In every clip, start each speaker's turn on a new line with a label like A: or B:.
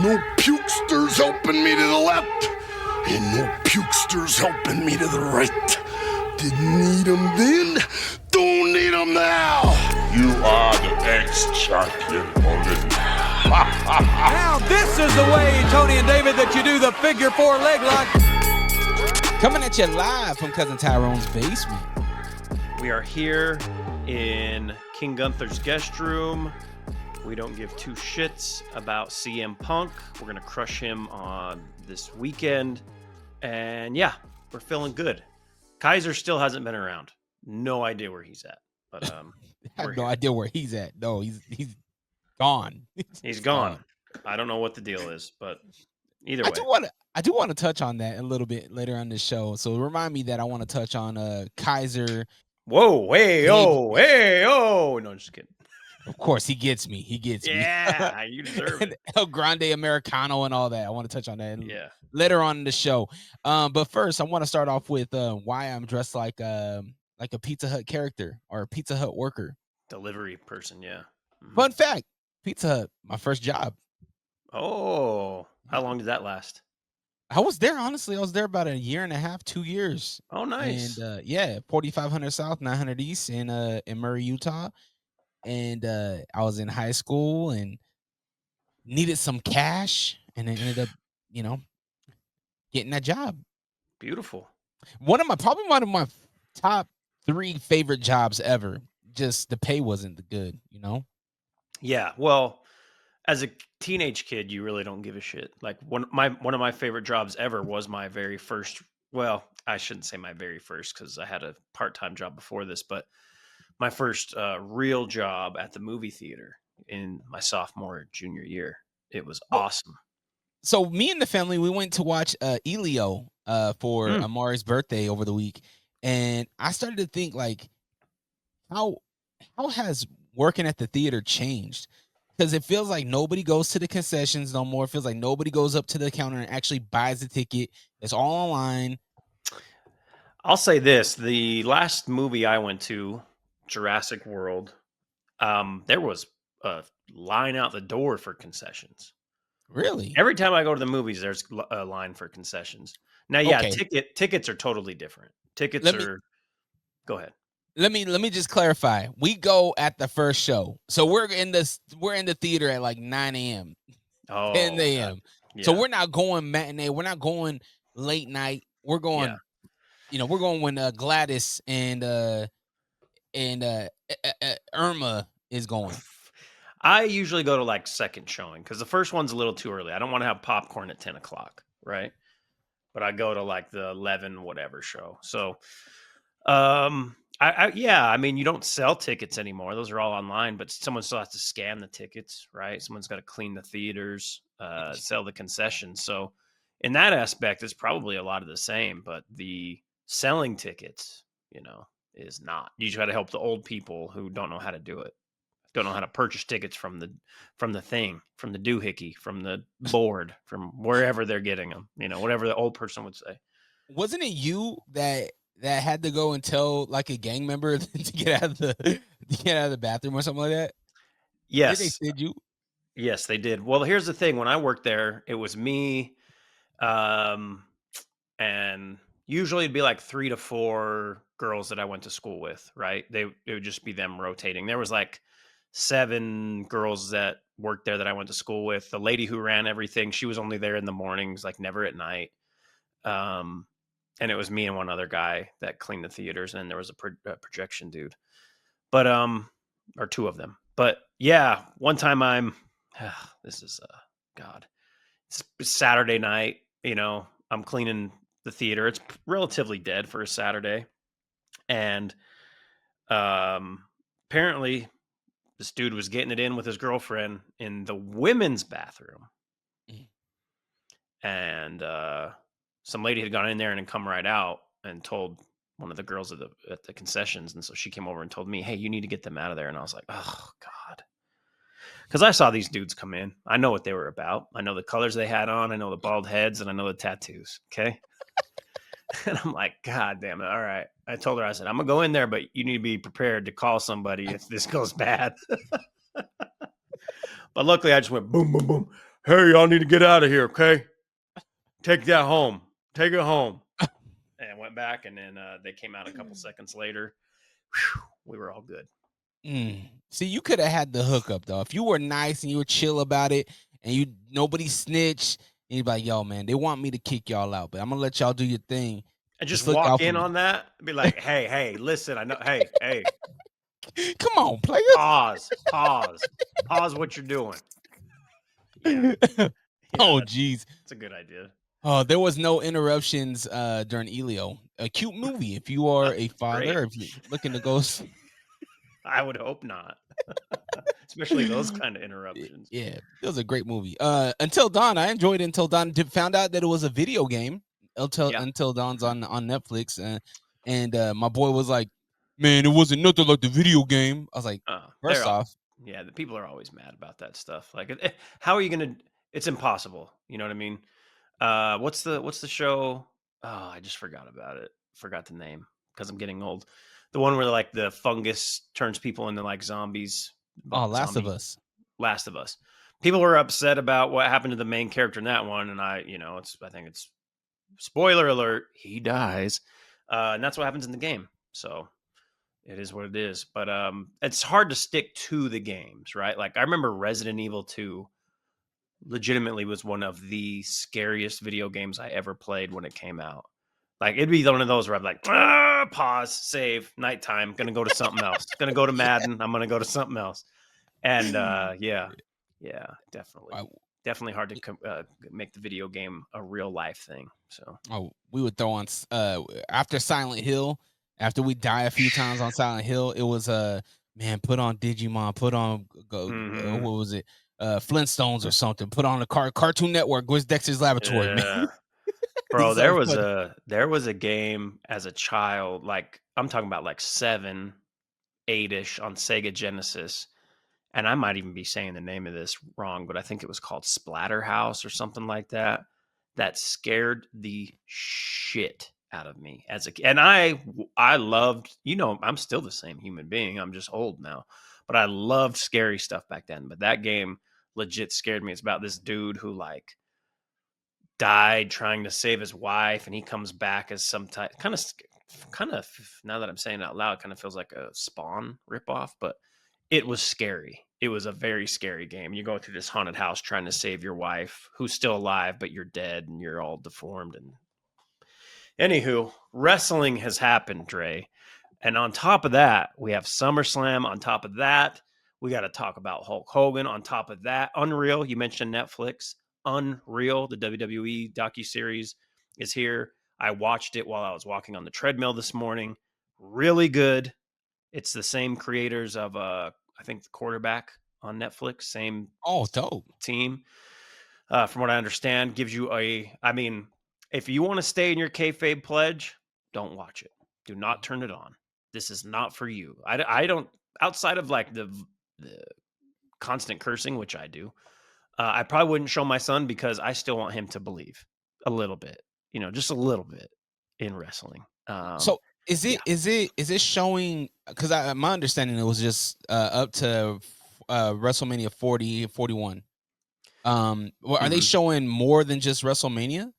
A: No pukesters helping me to the left, and no pukesters helping me to the right. Didn't need them then, don't need them now.
B: You are the ex-champion, Mullen.
C: Now this is the way, Tony and David, that you do the figure four leg lock.
D: Coming at you live from Cousin Tyrone's basement.
E: We are here in King Gunther's guest room. We don't give two shits about CM Punk. We're going to crush him on this weekend. And yeah, we're feeling good. Kaiser still hasn't been around. No idea where he's at. But
D: I have no idea where he's at. No, he's gone.
E: He's gone. I don't know what the deal is, but either way.
D: I do want to touch on that a little bit later on this show. So remind me that I want to touch on Kaiser.
E: Whoa, hey, oh. No, just kidding.
D: Of course, he gets me.
E: Yeah, you deserve it.
D: El Grande Americano and all that. I want to touch on that
E: later
D: on in the show. But first, I want to start off with why I'm dressed like a Pizza Hut character or a Pizza Hut worker.
E: Delivery person, yeah. Mm-hmm.
D: Fun fact, Pizza Hut, my first job.
E: Oh, how long did that last?
D: I was there, honestly. I was there about a year and a half, 2 years.
E: Oh, nice.
D: And 4500 South, 900 East in Murray, Utah. And I was in high school and needed some cash and I ended up, getting that job.
E: Beautiful.
D: Probably one of my top 3 favorite jobs ever. Just the pay wasn't good,
E: Yeah, well, as a teenage kid, you really don't give a shit. Like one of my favorite jobs ever was my very first. Well, I shouldn't say my very first because I had a part-time job before this, but my first real job at the movie theater in my sophomore junior year. It was awesome.
D: So me and the family, we went to watch Elio for Amari's birthday over the week, and I started to think like, how has working at the theater changed? Because it feels like nobody goes to the concessions no more. It feels like nobody goes up to the counter and actually buys the ticket. It's all online.
E: I'll say this. The last movie I went to, Jurassic World, there was a line out the door for concessions.
D: Really?
E: Every time I go to the movies, there's a line for concessions. Now, yeah,
D: okay.
E: Tickets are totally different. Go ahead.
D: Let me just clarify. We go at the first show, so we're in the theater at like 9 a.m. 10 a.m. Yeah. So we're not going matinee. We're not going late night. We're going, we're going when Gladys and Irma is going.
E: I usually go to like second showing because the first one's a little too early. I don't want to have popcorn at 10 o'clock, right? But I go to like the 11 whatever show. So, I mean, you don't sell tickets anymore. Those are all online, but someone still has to scan the tickets, right? Someone's got to clean the theaters, sell the concessions. So in that aspect, it's probably a lot of the same, but the selling tickets, is not. You just got to help the old people who don't know how to do it. Don't know how to purchase tickets from the thing, from the doohickey, from the board, from wherever they're getting them, whatever the old person would say.
D: Wasn't it you that had to go and tell like a gang member to get out of the bathroom or something like that?
E: Yes.
D: Did you?
E: Yes, they did. Well, here's the thing. When I worked there, it was me, and usually it'd be like 3 to 4 girls that I went to school with, right? It would just be them rotating. There was like 7 girls that worked there that I went to school with. The lady who ran everything, she was only there in the mornings, like never at night. And it was me and one other guy that cleaned the theaters, and then there was a projection dude, but or 2 of them. But yeah, one time this is God. It's Saturday night. I'm cleaning the theater. It's relatively dead for a Saturday, and apparently this dude was getting it in with his girlfriend in the women's bathroom, and some lady had gone in there and come right out and told one of the girls at the concessions. And so she came over and told me, hey, you need to get them out of there. And I was like, oh God. Because I saw these dudes come in. I know what they were about. I know the colors they had on. I know the bald heads and I know the tattoos. Okay. And I'm like, God damn it. All right. I told her, I said, I'm going to go in there, but you need to be prepared to call somebody if this goes bad. But luckily I just went boom, boom, boom. hey, y'all need to get out of here, okay? Take that home. Take it home. And went back, and then they came out a couple seconds later. Whew, we were all good.
D: See, you could have had the hookup though. If you were nice and you were chill about it, and nobody snitched, and you'd be like, "Yo, man, they want me to kick y'all out, but I'm gonna let y'all do your thing."
E: And just
D: look out
E: walk
D: for
E: in
D: me.
E: on that, be like, hey, listen, I know, hey,
D: Come on, player.
E: pause what you're doing. Yeah,
D: Oh, geez.
E: it's a good idea.
D: Oh, there was no interruptions during Elio. A cute movie. If you are a father, if you're looking to go,
E: I would hope not. Especially those kind of interruptions.
D: Yeah, it was a great movie. Until Dawn, I enjoyed it Until Dawn. Found out that it was a video game. Until Dawn's on Netflix, and my boy was like, "Man, it wasn't nothing like the video game." I was like, first off,
E: yeah, the people are always mad about that stuff. Like, how are you gonna? It's impossible. You know what I mean? What's the show? Oh, I just forgot about it. Forgot the name because I'm getting old. The one where like the fungus turns people into like zombies.
D: Oh, Last of Us.
E: Last of Us. People were upset about what happened to the main character in that one, and I think it's spoiler alert, he dies, and that's what happens in the game. So it is what it is. But it's hard to stick to the games, right? Like I remember Resident Evil 2 legitimately was one of the scariest video games I ever played when it came out. Like it'd be one of those where I'm like, pause, save, nighttime, gonna go to something else. Gonna go to Madden. I'm gonna go to something else. And yeah, definitely hard to make the video game a real life thing. So
D: we would throw on after Silent Hill. After we die a few times on Silent Hill, it was man, put on Digimon, put on what was it? Flintstones or something. Put on a Cartoon Network. Where's Dexter's Laboratory? Man?
E: Bro, there was a game as a child, like I'm talking about like 7, 8-ish on Sega Genesis. And I might even be saying the name of this wrong, but I think it was called Splatterhouse or something like that. That scared the shit out of me as a kid. And I loved, I'm still the same human being. I'm just old now, but I loved scary stuff back then. But that game legit scared me. It's about this dude who like died trying to save his wife, and he comes back as some type kind of now that I'm saying it out loud, kind of feels like a Spawn ripoff, but it was scary. It was a very scary game. You go through this haunted house trying to save your wife who's still alive, but you're dead and you're all deformed. And anywho, wrestling has happened, Dre. And on top of that, we have SummerSlam. On top of that, we got to talk about Hulk Hogan. On top of that, Unreal. You mentioned Netflix. Unreal, the WWE docuseries, is here. I watched it while I was walking on the treadmill this morning. Really good. It's the same creators of I think The Quarterback on Netflix. Same
D: dope
E: team. From what I understand, gives you if you want to stay in your kayfabe pledge, don't watch it. Do not turn it on. This is not for you. I don't, outside of like the constant cursing, which I do. I probably wouldn't show my son because I still want him to believe a little bit, just a little bit in wrestling.
D: So is it showing? Because my understanding it was just up to WrestleMania 40, 41. Are they showing more than just WrestleMania?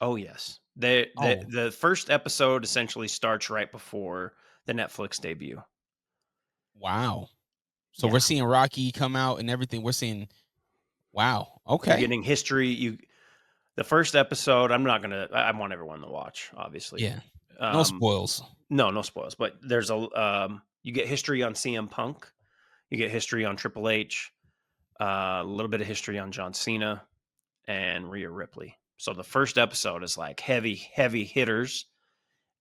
E: Oh yes, the first episode essentially starts right before the Netflix debut.
D: Wow. So we're seeing Rocky come out and everything. We're seeing. Wow. Okay.
E: You're getting history. The first episode. I want everyone to watch. Obviously.
D: Yeah. No spoils.
E: No spoils. But there's you get history on CM Punk. You get history on Triple H. A little bit of history on John Cena and Rhea Ripley. So the first episode is like heavy hitters.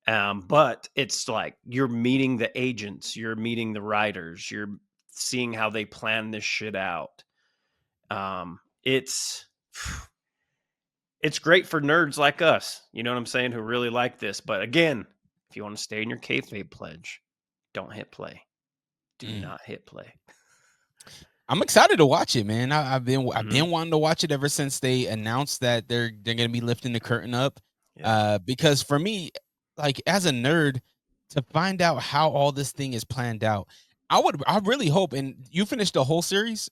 E: But it's like you're meeting the agents, you're meeting the writers, you're seeing how they plan this shit out. It's great for nerds like us, you know what I'm saying, who really like this. But again, if you want to stay in your kayfabe pledge, don't hit play. Do not hit play.
D: I'm excited to watch it, man. I've been wanting to watch it ever since they announced that they're gonna be lifting the curtain up. Yeah. Because for me, like as a nerd, to find out how all this thing is planned out, I really hope. And you finished the whole series?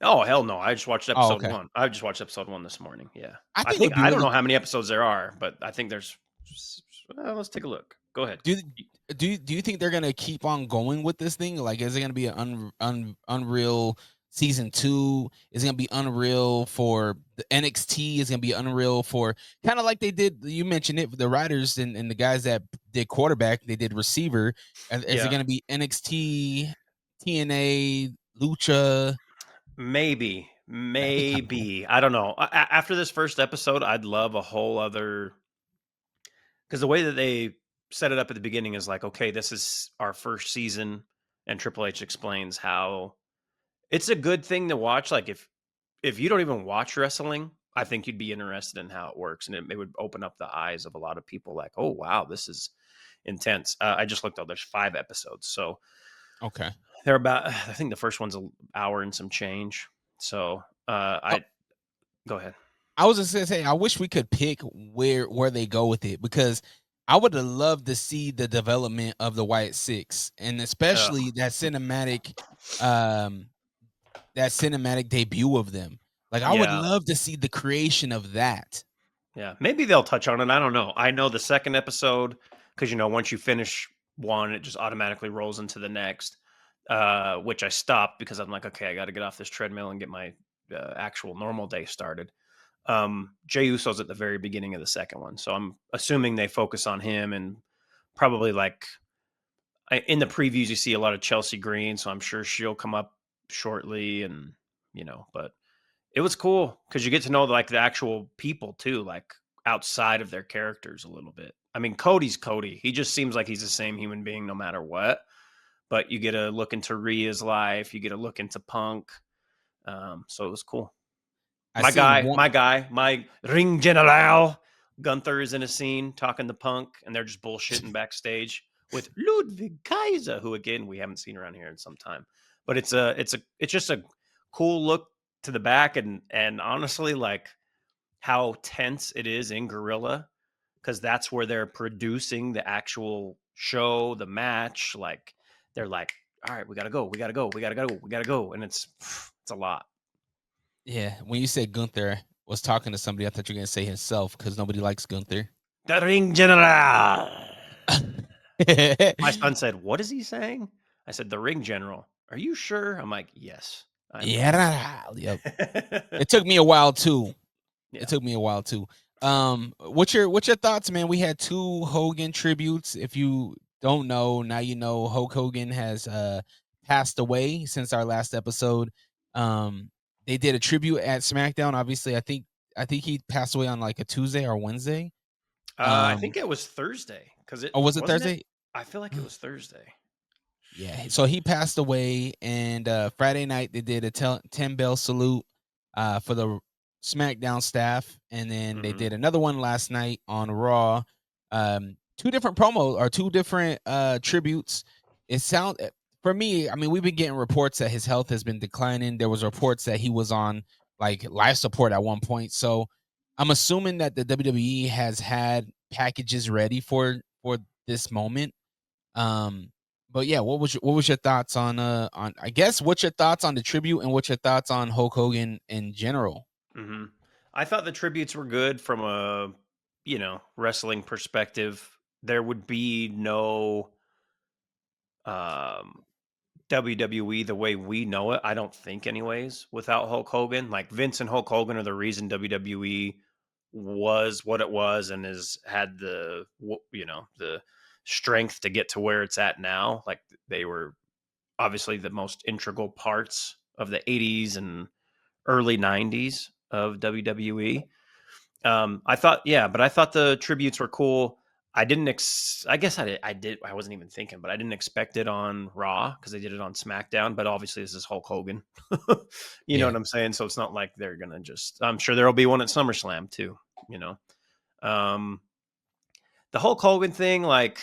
E: Oh hell no! I just watched
D: Oh,
E: episode
D: okay.
E: 1. I just watched episode 1 this morning. Yeah,
D: I
E: I
D: think it
E: think
D: would be
E: I don't
D: really.
E: know how many episodes there are, but I think there's. Let's take a look. Go ahead.
D: Do you think they're gonna keep on going with this thing? Like, is it gonna be an Unreal season 2? Is it gonna be Unreal for the NXT? Is it gonna be Unreal for kind of like they did? You mentioned it, the writers and the guys that did quarterback, they did receiver. Is it
E: Yeah,
D: gonna be NXT, TNA, Lucha?
E: maybe,
D: That'd be kind of cool.
E: maybe. I don't know. After this first episode, I'd love a whole other because the way that they set it up at the beginning is like, okay, this is our first season, and Triple H explains how it's a good thing to watch. Like if you don't even watch wrestling, I think you'd be interested in how it works, and it would open up the eyes of a lot of people. Like, oh wow, this is intense. I just looked up. There's 5 episodes, so
D: Okay.
E: they're about. I think the first one's an hour and some change. So I go ahead.
D: I was just gonna say, I wish we could pick where they go with it, because I would have loved to see the development of the White Six, and
E: Ugh.
D: especially um, that cinematic debut of them. Like, I would
E: Yeah,
D: love to see the creation of that.
E: yeah. Maybe they'll touch on it. I don't know. I know the second episode because once you finish one, it just automatically rolls into the next. Which I stopped because I'm like, okay, I got to get off this treadmill and get my actual normal day started. Jey Uso's at the very beginning of the second one, so I'm assuming they focus on him and probably like in the previews you see a lot of Chelsea Green, so I'm sure she'll come up shortly, and but it was cool because you get to know like the actual people too, like outside of their characters a little bit. I mean, Cody's Cody. He just seems like he's the same human being no matter what. But you get a look into Rhea's life. You get a look into Punk. So it was cool.
D: I
E: My
D: seen
E: guy,
D: one.
E: my guy, my ring general, Gunther is in a scene talking to Punk, and they're just bullshitting backstage with Ludwig Kaiser, who again we haven't seen around here in some time. But it's just a cool look to the back, and honestly, like how tense it is in Gorilla, because that's where they're producing the actual show, the match. Like they're like, all right, we gotta go, we gotta go, we gotta go, we gotta go, and it's a lot.
D: Yeah, when you said Gunther was talking to somebody, I thought you were gonna say himself, because nobody likes Gunther.
E: The ring general. My son said, "What is he saying?" I said, "The ring general." Are you sure? I'm like, "Yes."
D: Yeah, yep. It took me a while too.
E: Yeah.
D: It took me a while too. What's your thoughts, man? We had 2 Hogan tributes. If you don't know, now you know. Hulk Hogan has passed away since our last episode. They did a tribute at SmackDown. Obviously, I think he passed away on like a Tuesday or Wednesday.
E: I think it was Thursday because it
D: Oh, was it
E: wasn't
D: Thursday?
E: I feel like it was Thursday.
D: Yeah, so he passed away, and Friday night they did a 10 bell salute for the SmackDown staff, and then they
E: Mhm.
D: did another one last night on Raw. 2 different promos, or 2 different tributes. It sound For me, I mean, we've been getting reports that his health has been declining. There was reports that he was on like life support at one point. So I'm assuming that the WWE has had packages ready for this moment. But yeah, what was your thoughts on I guess what's your thoughts on the tribute, and what's your thoughts on Hulk Hogan in general?
E: Mhm. I thought the tributes were good from a wrestling perspective. There would be no um WWE the way we know it, I don't think, anyways, without Hulk Hogan. Like Vince and Hulk Hogan are the reason WWE was what it was and has had the strength to get to where it's at now. Like they were obviously the most integral parts of the 80s and early 90s of WWE. I thought, yeah, but I thought the tributes were cool. I didn't. I guess I did. I wasn't even thinking, but I didn't expect it on Raw because they did it on SmackDown. But obviously, this is Hulk Hogan. You know
D: Yeah.
E: what I'm saying? So it's not like they're gonna just. I'm sure there'll be one at SummerSlam too. Um, the Hulk Hogan thing, like,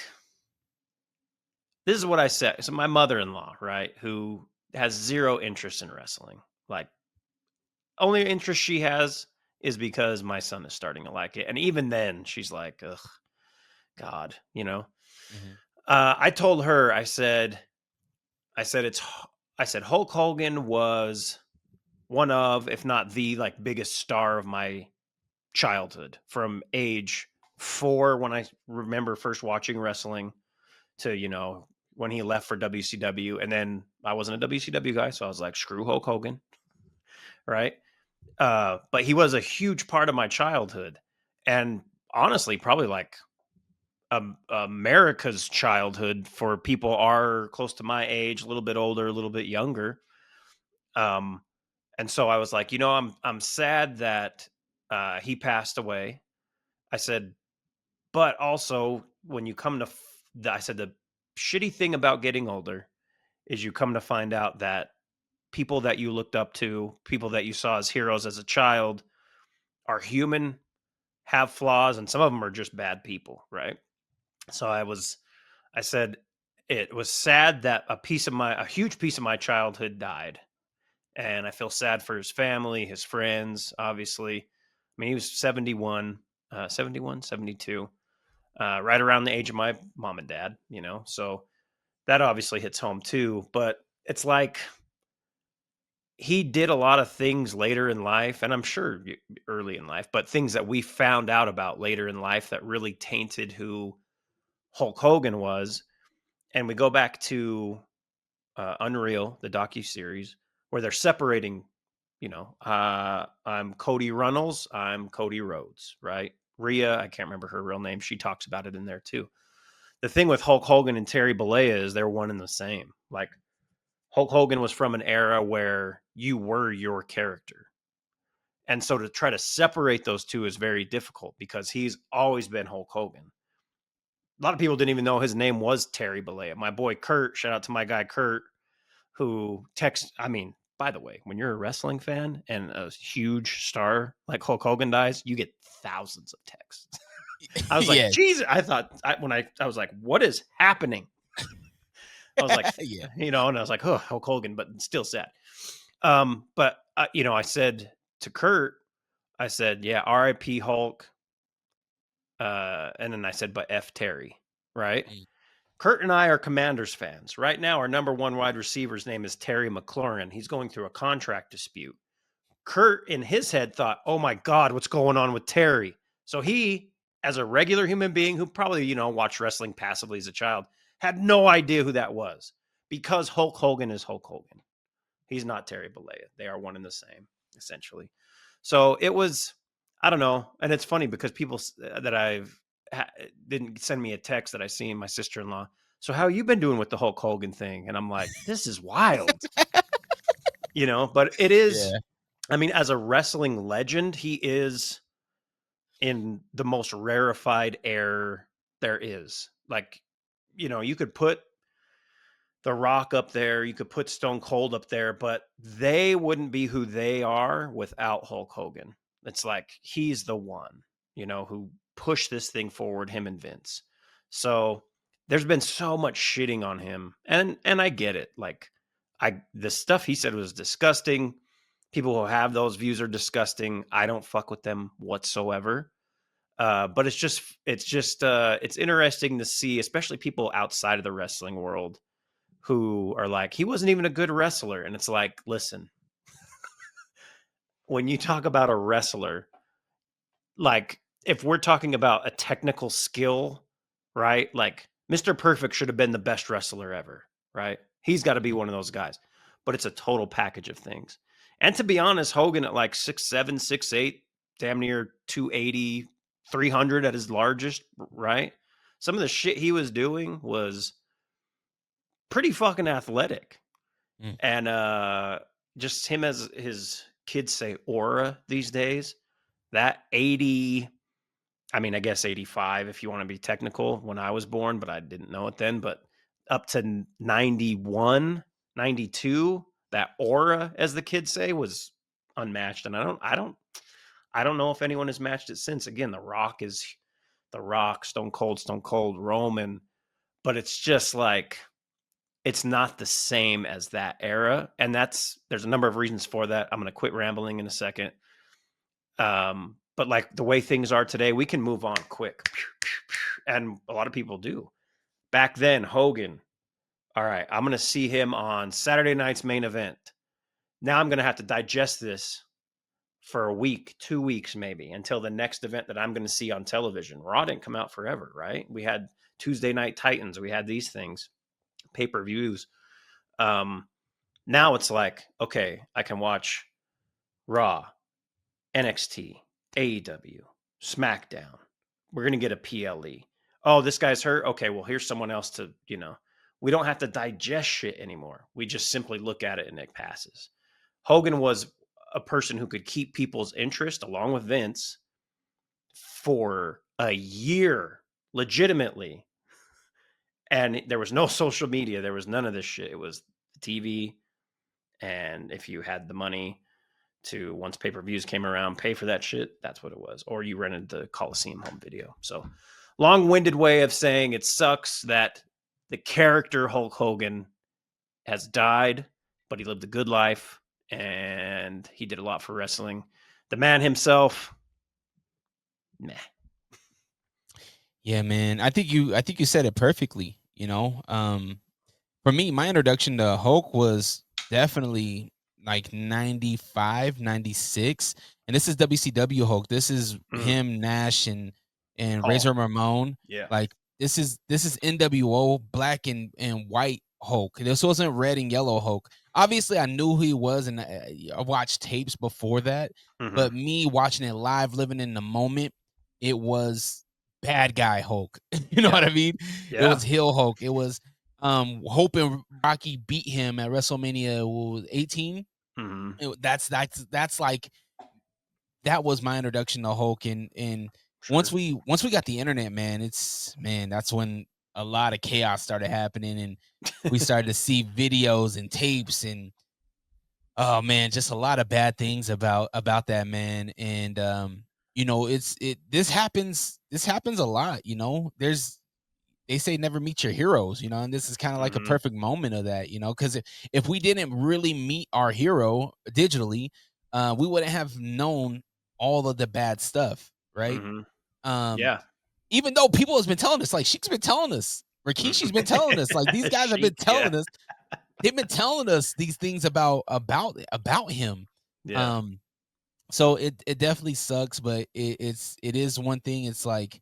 E: this is what I said. So my mother-in-law, right, who has zero interest in wrestling, like, only interest she has is because my son is starting to like it, and even then, she's like, ugh. God,
D: Mhm.
E: I told her, I said Hulk Hogan was one of, if not the like biggest star of my childhood, from age 4 when I remember first watching wrestling to, when he left for WCW. And then I wasn't a WCW guy, so I was like, screw Hulk Hogan, right? But he was a huge part of my childhood, and honestly, probably like America's childhood for people are close to my age, a little bit older, a little bit younger. And so I was like, I'm sad that he passed away. I said, but also when you come to, I said, the shitty thing about getting older is you come to find out that people that you looked up to, people that you saw as heroes as a child, are human, have flaws, and some of them are just bad people, right? So I said it was sad that a huge piece of my childhood died. And I feel sad for his family, his friends, obviously. I mean, he was 71, 72, right around the age of my mom and dad, so that obviously hits home too. But it's like, he did a lot of things later in life, and I'm sure early in life, but things that we found out about later in life that really tainted who Hulk Hogan was. And we go back to Unreal, the docuseries, where they're separating, I'm Cody Runnels, I'm Cody Rhodes, right? Rhea, I can't remember her real name. She talks about it in there too. The thing with Hulk Hogan and Terry Bollea is they're one and the same. Like, Hulk Hogan was from an era where you were your character. And so to try to separate those two is very difficult because he's always been Hulk Hogan. A lot of people didn't even know his name was Terry Bollea. My boy Kurt, shout out to my guy Kurt, who by the way, when you're a wrestling fan and a huge star like Hulk Hogan dies, you get thousands of texts. I was like,
D: Yeah.
E: Jesus, I thought I was like, what is happening? I was like,
D: Yeah.
E: and I was like, oh, Hulk Hogan, but still sad. But I said to Kurt, I said, yeah, R.I.P. Hulk. And then I said, but F Terry, right?
D: Mm.
E: Kurt and I are Commanders fans. Right now, our number one wide receiver's name is Terry McLaurin. He's going through a contract dispute. Kurt, in his head, thought, oh my God, what's going on with Terry? So he, as a regular human being who probably, watched wrestling passively as a child, had no idea who that was, because Hulk Hogan is Hulk Hogan. He's not Terry Bollea. They are one and the same, essentially. So it was, I don't know. And it's funny because people that didn't send me a text that I seen, my sister-in-law. So how you been doing with the Hulk Hogan thing? And I'm like, this is wild. But it is,
D: Yeah.
E: I mean, as a wrestling legend, he is in the most rarefied air there is. Like, you could put The Rock up there, you could put Stone Cold up there, but they wouldn't be who they are without Hulk Hogan. It's like, he's the one, who pushed this thing forward, him and Vince. So there's been so much shitting on him. And I get it. Like, the stuff he said was disgusting. People who have those views are disgusting. I don't fuck with them whatsoever. But it's interesting to see, especially people outside of the wrestling world who are like, he wasn't even a good wrestler. And it's like, listen, when you talk about a wrestler, like, if we're talking about a technical skill, right? Like, Mr. Perfect should have been the best wrestler ever, right? He's got to be one of those guys. But it's a total package of things. And to be honest, Hogan at like 6'7", 6'8", damn near 280, 300 at his largest, right? Some of the shit he was doing was pretty fucking athletic.
D: Mm.
E: And just him, as his kids say, aura these days, that 80, I mean, I guess 85 if you want to be technical, when I was born, but I didn't know it then, but up to 91, 92, that aura, as the kids say, was unmatched. And I don't know if anyone has matched it since. Again, The Rock is The Rock, Stone Cold, Roman, but it's just like, it's not the same as that era. And there's a number of reasons for that. I'm going to quit rambling in a second. But like, the way things are today, we can move on quick. And a lot of people do. Back then, Hogan, all right, I'm going to see him on Saturday night's Main Event. now I'm going to have to digest this for a week, 2 weeks, maybe until the next event that I'm going to see on television. Raw didn't come out forever, right? We had Tuesday Night Titans. We had these things, pay-per-views. Now it's like, okay, I can watch Raw, NXT, AEW, SmackDown. We're going to get a PLE. Oh, this guy's hurt. Okay, well, here's someone else to, we don't have to digest shit anymore. We just simply look at it and it passes. Hogan was a person who could keep people's interest along with Vince for a year, legitimately. And there was no social media. There was none of this shit. It was TV. And if you had the money to, once pay-per-views came around, pay for that shit, that's what it was. Or you rented the Coliseum home video. So long-winded way of saying it sucks that the character Hulk Hogan has died, but he lived a good life and he did a lot for wrestling. The man himself, meh.
D: Yeah, man. I think you said it perfectly, For me, my introduction to Hulk was definitely like 95, 96. And this is WCW Hulk. This is him, Nash, and Razor Ramon.
E: Yeah.
D: Like this is NWO black and white Hulk. This wasn't red and yellow Hulk. Obviously, I knew who he was, and I watched tapes before that. But me watching it live, living in the moment, it was bad guy Hulk. You know what I mean?
E: Yeah.
D: It was heel Hulk. It was Hope and Rocky beat him at WrestleMania 18. That's like, that was my introduction to Hulk. And
E: Sure.
D: once we got the internet, that's when a lot of chaos started happening, and we started to see videos and tapes, and oh man, just a lot of bad things about that, man. And this happens a lot. They say never meet your heroes, and this is kind of like a perfect moment of that, because if we didn't really meet our hero digitally, we wouldn't have known all of the bad stuff, right?
E: Yeah.
D: Even though people has been telling us, like Sheik's been telling us, Rikishi's been telling us, like these guys have been telling us, they've been telling us these things about him.
E: Yeah.
D: So it definitely sucks, but it is one thing. It's like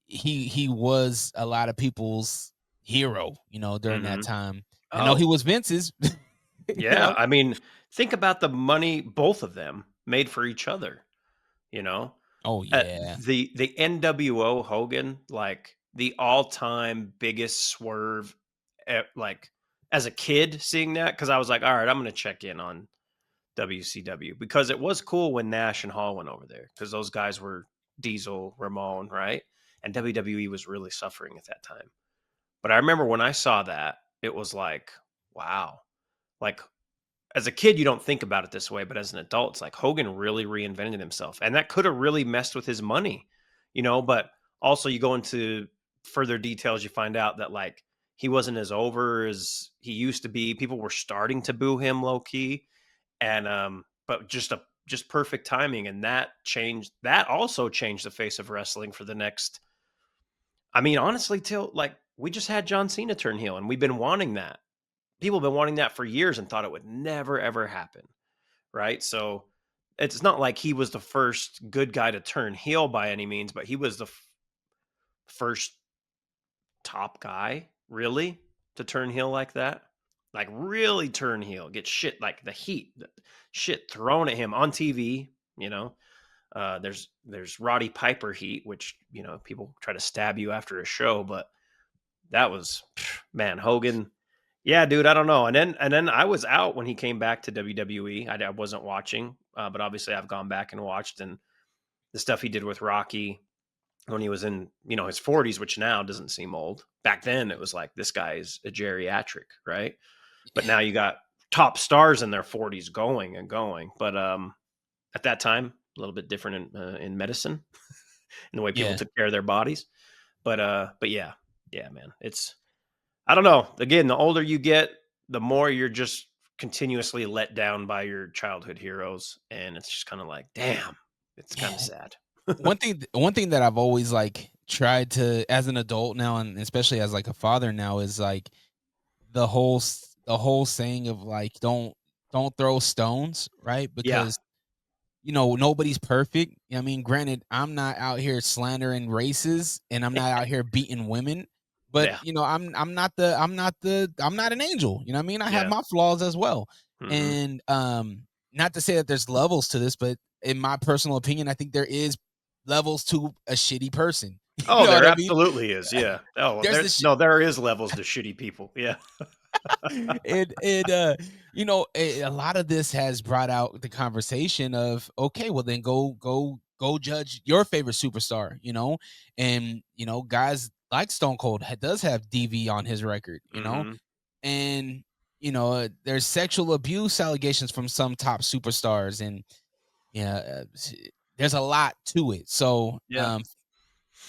D: he was a lot of people's hero, during that time. I know he was Vince's.
E: Yeah. I mean, think about the money both of them made for each other,
D: Oh yeah.
E: The NWO Hogan, like the all-time biggest swerve, like as a kid seeing that, because I was like, all right, I'm going to check in on WCW, because it was cool when Nash and Hall went over there, because those guys were Diesel, Ramon, right? And WWE was really suffering at that time. But I remember when I saw that, it was like, wow. Like, as a kid, you don't think about it this way, but as an adult, it's like Hogan really reinvented himself. And that could have really messed with his money, but also you go into further details, you find out that like he wasn't as over as he used to be. People were starting to boo him low key. And but just perfect timing. And that also changed the face of wrestling for the next, I mean, honestly, till like we just had John Cena turn heel, and we've been wanting that. People have been wanting that for years and thought it would never, ever happen. Right. So it's not like he was the first good guy to turn heel by any means, but he was the first top guy really to turn heel like that. Like really turn heel, get shit like the heat, shit thrown at him on TV, There's Roddy Piper heat, which, people try to stab you after a show, but that was, man, Hogan. Yeah, dude, I don't know. And then I was out when he came back to WWE. I wasn't watching, but obviously I've gone back and watched, and the stuff he did with Rocky when he was in, his 40s, which now doesn't seem old. Back then it was like, this guy is a geriatric, right? But now you got top stars in their 40s going and going. But at that time, a little bit different in medicine and the way people took care of their bodies. But yeah, man, it's, I don't know. Again, the older you get, the more you're just continuously let down by your childhood heroes. And it's just kind of like, damn, it's kind of sad.
D: one thing that I've always like tried to, as an adult now, and especially as like a father now, is like the whole saying of like, don't don't throw stones, right?
E: Yeah.
D: Because nobody's perfect. I mean, granted, I'm not out here slandering races and I'm not out here beating women, but
E: Yeah.
D: I'm not an angel. You know what I mean? I have
E: Yeah.
D: my flaws as well.
E: Mhm.
D: And not to say that there's levels to this, but in my personal opinion, I think there is levels to a shitty person. You
E: Oh,
D: know
E: there
D: what I mean?
E: absolutely is. Yeah. Oh,
D: There's this
E: there is levels to shitty people. Yeah.
D: a lot of this has brought out the conversation of, okay, well then go judge your favorite superstar, and guys like Stone Cold does have DV on his record,
E: Mhm.
D: and there's sexual abuse allegations from some top superstars, and yeah, there's a lot to it. So,
E: Yeah.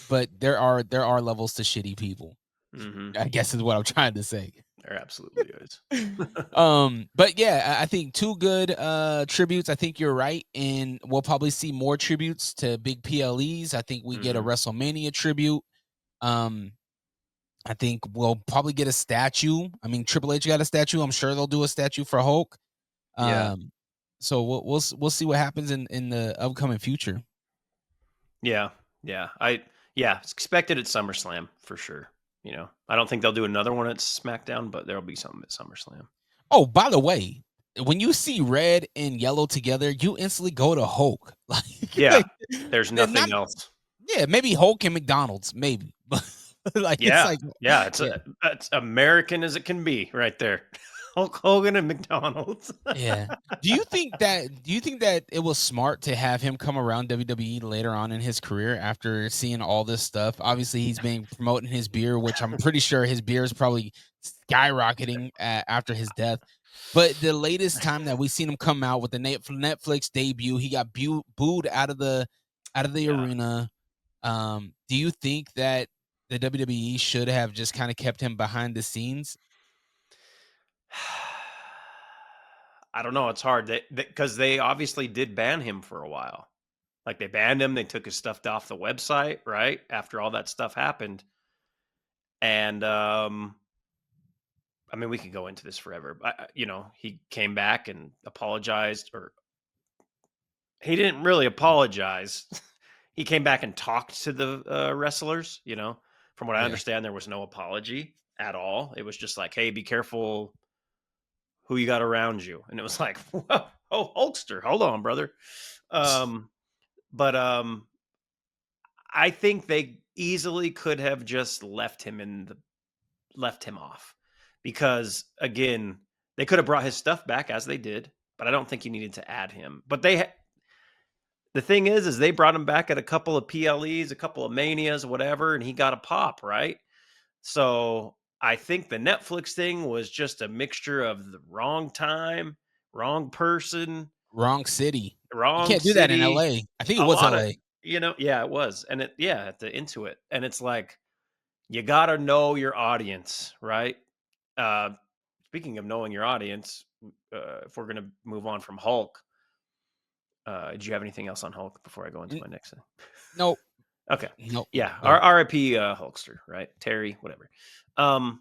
D: but there are levels to shitty people,
E: Mhm.
D: I guess is what I'm trying to say.
E: There absolutely is.
D: But yeah, I think two good tributes. I think you're right, and we'll probably see more tributes to big PLEs. I think we get a
E: Mhm.
D: WrestleMania tribute. Um, I think we'll probably get a statue. I mean, Triple H got a statue. I'm sure they'll do a statue for Hulk.
E: Yeah.
D: So we'll see what happens in the upcoming future.
E: Yeah. Yeah. It's expected at SummerSlam for sure. I don't think they'll do another one at SmackDown, but there'll be something at SummerSlam.
D: Oh, by the way, when you see red and yellow together, you instantly go to Hulk.
E: Yeah.
D: Like,
E: There's
D: not
E: nothing else.
D: yeah, maybe Hulk and McDonald's, maybe. But it's
E: Yeah.
D: like
E: Yeah.
D: yeah,
E: It's American as it can be right there. Hulk Hogan and McDonald's.
D: yeah. Do you think that it was smart to have him come around WWE later on in his career after seeing all this stuff? Obviously, he's been promoting his beer, which I'm pretty sure his beer is probably skyrocketing after his death. But the latest time that we seen him come out with the Netflix debut, he got booed out of the
E: Yeah.
D: arena. Do you think that the WWE should have just kind of kept him behind the scenes?
E: I don't know. It's hard because they obviously did ban him for a while. Like they banned him, they took his stuff off the website, right? After all that stuff happened. And I mean, we could go into this forever. But he came back and apologized, or he didn't really apologize. He came back and talked to the wrestlers. From what I
D: Yeah.
E: understand, there was no apology at all. It was just like, "Hey, be careful who you got around you," and it was like, "Whoa, oh, Hulkster, hold on, brother." Um, but I think they easily could have just left him off, because again, they could have brought his stuff back as they did, but I don't think you needed to add him. But the thing is they brought him back at a couple of PLEs, a couple of Manias, whatever, and he got a pop, right? So I think the Netflix thing was just a mixture of the wrong time, wrong person,
D: Wrong city. You
E: wrong
D: can't do that in
E: city,
D: LA. I think it
E: a
D: was
E: lot of,
D: LA.
E: yeah, it was. And at the Intuit. And it's like, you got to know your audience, right? Uh, Speaking of knowing your audience, if we're going to move on from Hulk, do you have anything else on Hulk before I go into
D: N-
E: my next thing?
D: Nope.
E: Okay.
D: Nope.
E: Yeah.
D: Go ahead.
E: RIP Hulkster, right? Terry, whatever. Um,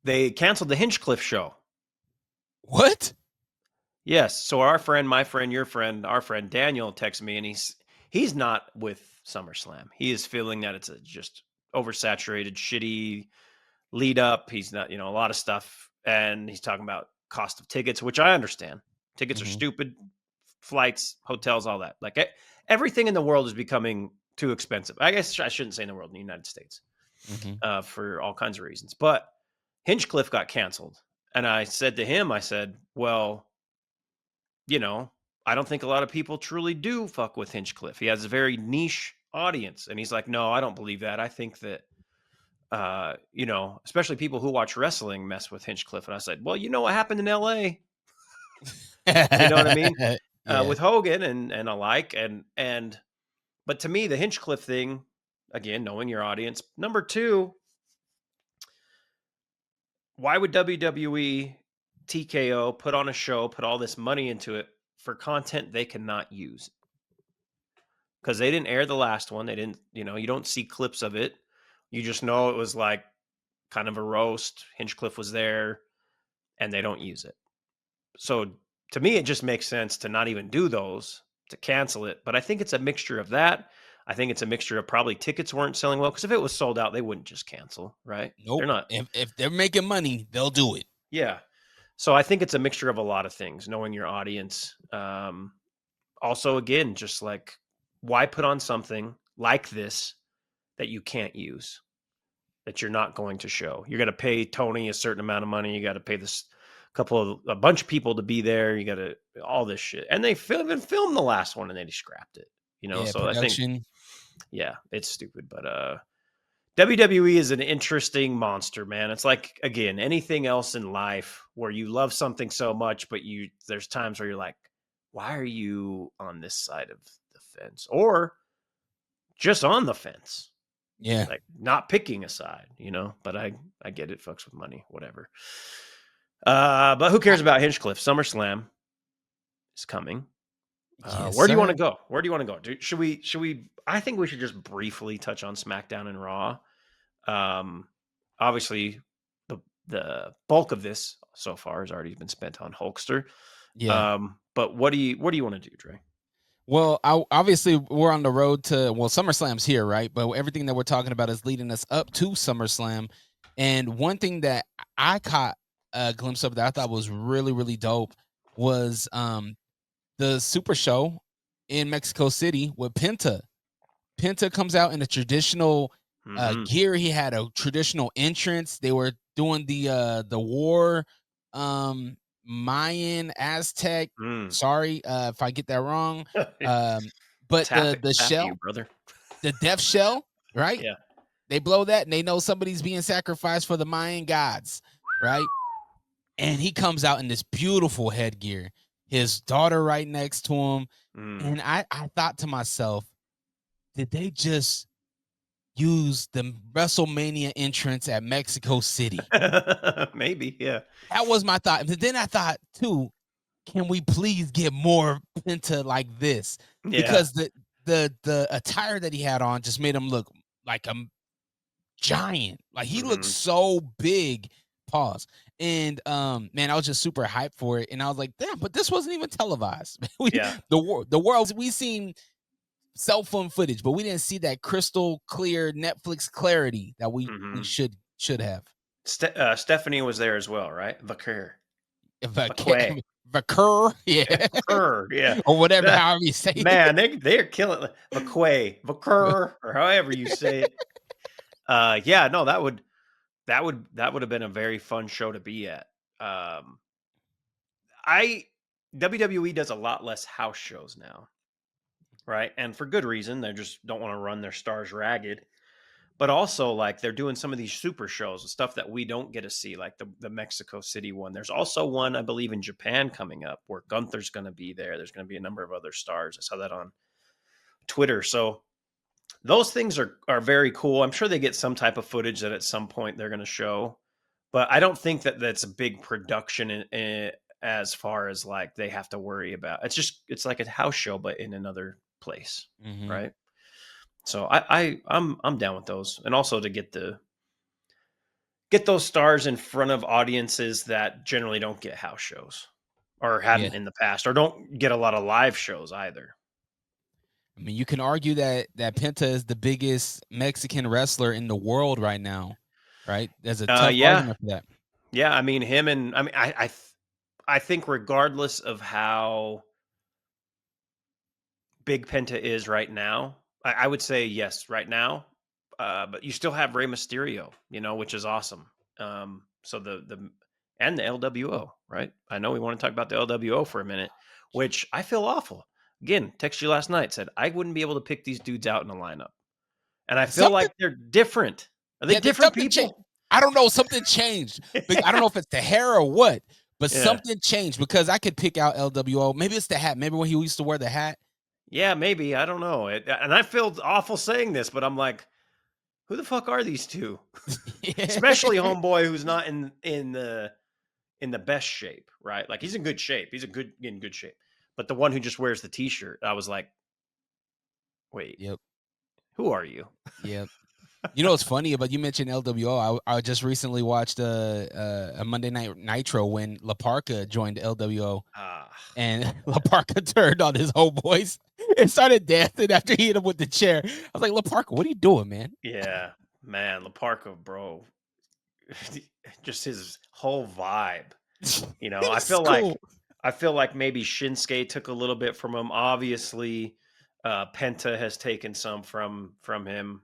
E: they canceled the Hinchcliffe show.
D: What?
E: Yes. So my friend, your friend, our friend Daniel texted me, and he's not with SummerSlam. He is feeling that it's a just oversaturated, shitty lead up. He's not, a lot of stuff, and he's talking about cost of tickets, which I understand. Tickets are
D: Mhm.
E: stupid, flights, hotels, all that. Like everything in the world is becoming too expensive. I guess I shouldn't say in the world, in the United States,
D: Mhm.
E: for all kinds of reasons. But Hinchcliffe got canceled, and I said to him, I said, well, I don't think a lot of people truly do fuck with Hinchcliffe. He has a very niche audience. And he's like, no, I don't believe that. I think that, especially people who watch wrestling mess with Hinchcliffe. And I said, well, you know what happened in LA? You know what I mean?
D: Yeah.
E: With Hogan and alike. But to me, the Hinchcliffe thing, again, knowing your audience. Number two, why would WWE, TKO put on a show, put all this money into it for content they cannot use? Because they didn't air the last one. They didn't, you don't see clips of it. You just know it was like kind of a roast. Hinchcliffe was there, and they don't use it. So to me, it just makes sense to not even do those, to cancel it. But I think it's a mixture of that. I think it's a mixture of probably tickets weren't selling well, because if it was sold out, they wouldn't just cancel, right?
D: Nope.
E: They're not.
D: If they're making money, they'll do it.
E: Yeah. So I think it's a mixture of a lot of things, knowing your audience. Also, again, just like, why put on something like this that you can't use, that you're not going to show? You're going to pay Tony a certain amount of money. You got to pay a bunch of people to be there. You got to all this shit, and they filmed the last one and they just scrapped it.
D: Yeah,
E: So
D: production.
E: I think, yeah, it's stupid. But WWE is an interesting monster, man. It's like, again, anything else in life where you love something so much, but there's times where you're like, why are you on this side of the fence, or just on the fence?
D: Yeah.
E: Like, not picking a side, but I get it. Fucks with money, whatever. But who cares about Hinchcliffe? SummerSlam is coming.
D: Yes,
E: where do you
D: sir.
E: want to go? Where do you want to go? Should we? I think we should just briefly touch on SmackDown and Raw. Obviously, the bulk of this so far has already been spent on Hulkster.
D: Yeah.
E: But what do you want to do, Dre?
D: Well, obviously we're on the road to, SummerSlam's here, right? But everything that we're talking about is leading us up to SummerSlam. And one thing that I caught a glimpse of that I thought was really, really dope was the Super Show in Mexico City with Penta. Penta comes out in a traditional gear. He had a traditional entrance. They were doing the war Mayan, Aztec. Sorry if I get that wrong. But the shell,
E: brother.
D: The death shell, right?
E: Yeah.
D: They blow that and they know somebody's being sacrificed for the Mayan gods, right? And he comes out in this beautiful headgear. His daughter right next to him. And I thought to myself, did they just use the WrestleMania entrance at Mexico City?
E: Maybe, yeah.
D: That was my thought. And then I thought, too, can we please get more Penta like this?
E: Yeah.
D: Because the attire that he had on just made him look like a giant. Like, he looked so big. Pause. And man, I was just super hyped for it. And I was like, damn, but this wasn't even televised. The world's, we seen cell phone footage, but we didn't see that crystal clear Netflix clarity that we should have.
E: Stephanie was there as well, right? Vaquer.
D: Vaquer, yeah.
E: Vaquer, yeah.
D: Or whatever, however you say it.
E: Man, they're killing it. Vaquer, or however you say it. Yeah, no, that would have been a very fun show to be at. WWE does a lot less house shows now, right? And for good reason. They just don't want to run their stars ragged. But also, like, they're doing some of these super shows, stuff that we don't get to see, like the Mexico City one. There's also one, I believe, in Japan coming up where Gunther's going to be there. There's going to be a number of other stars. I saw that on Twitter. So those things are very cool. I'm sure they get some type of footage that at some point they're going to show. But I don't think that that's a big production as far as, like, they have to worry about. It's like a house show, but in another place, right? So I'm down with those, and also to get those stars in front of audiences that generally don't get house shows, or haven't in the past, or don't get a lot of live shows either.
D: I mean, you can argue that Penta is the biggest Mexican wrestler in the world right now, right? There's a tough argument for that.
E: Yeah, I mean, him and I think regardless of how big Penta is right now, I would say yes right now, but you still have Rey Mysterio, which is awesome. So and the LWO, right? I know we want to talk about the LWO for a minute, which I feel awful. Again, texted you last night, said I wouldn't be able to pick these dudes out in a lineup, and I feel like they're different. Are they different people?
D: I don't know. Something changed. I don't know if it's the hair or what, but something changed, because I could pick out LWO. Maybe it's the hat. Maybe when he used to wear the hat.
E: Yeah, maybe. I don't know. And I feel awful saying this, but I'm like, who the fuck are these two? Especially homeboy who's not in the best shape, right? Like, he's in good shape. He's in good shape. But the one who just wears the t-shirt, I was like, wait.
D: Yep.
E: Who are you?
D: Yep. You know what's funny about you mentioned LWO? I just recently watched a Monday Night Nitro when La Parka joined LWO,
E: Ah,
D: and La Parka turned on his whole voice and started dancing after he hit him with the chair. I was like, La Parka, what are you doing, man?
E: yeah, man, Laparco, bro, just his whole vibe. You know,
D: It's cool.
E: I feel like maybe Shinsuke took a little bit from him. Obviously, Penta has taken some from him,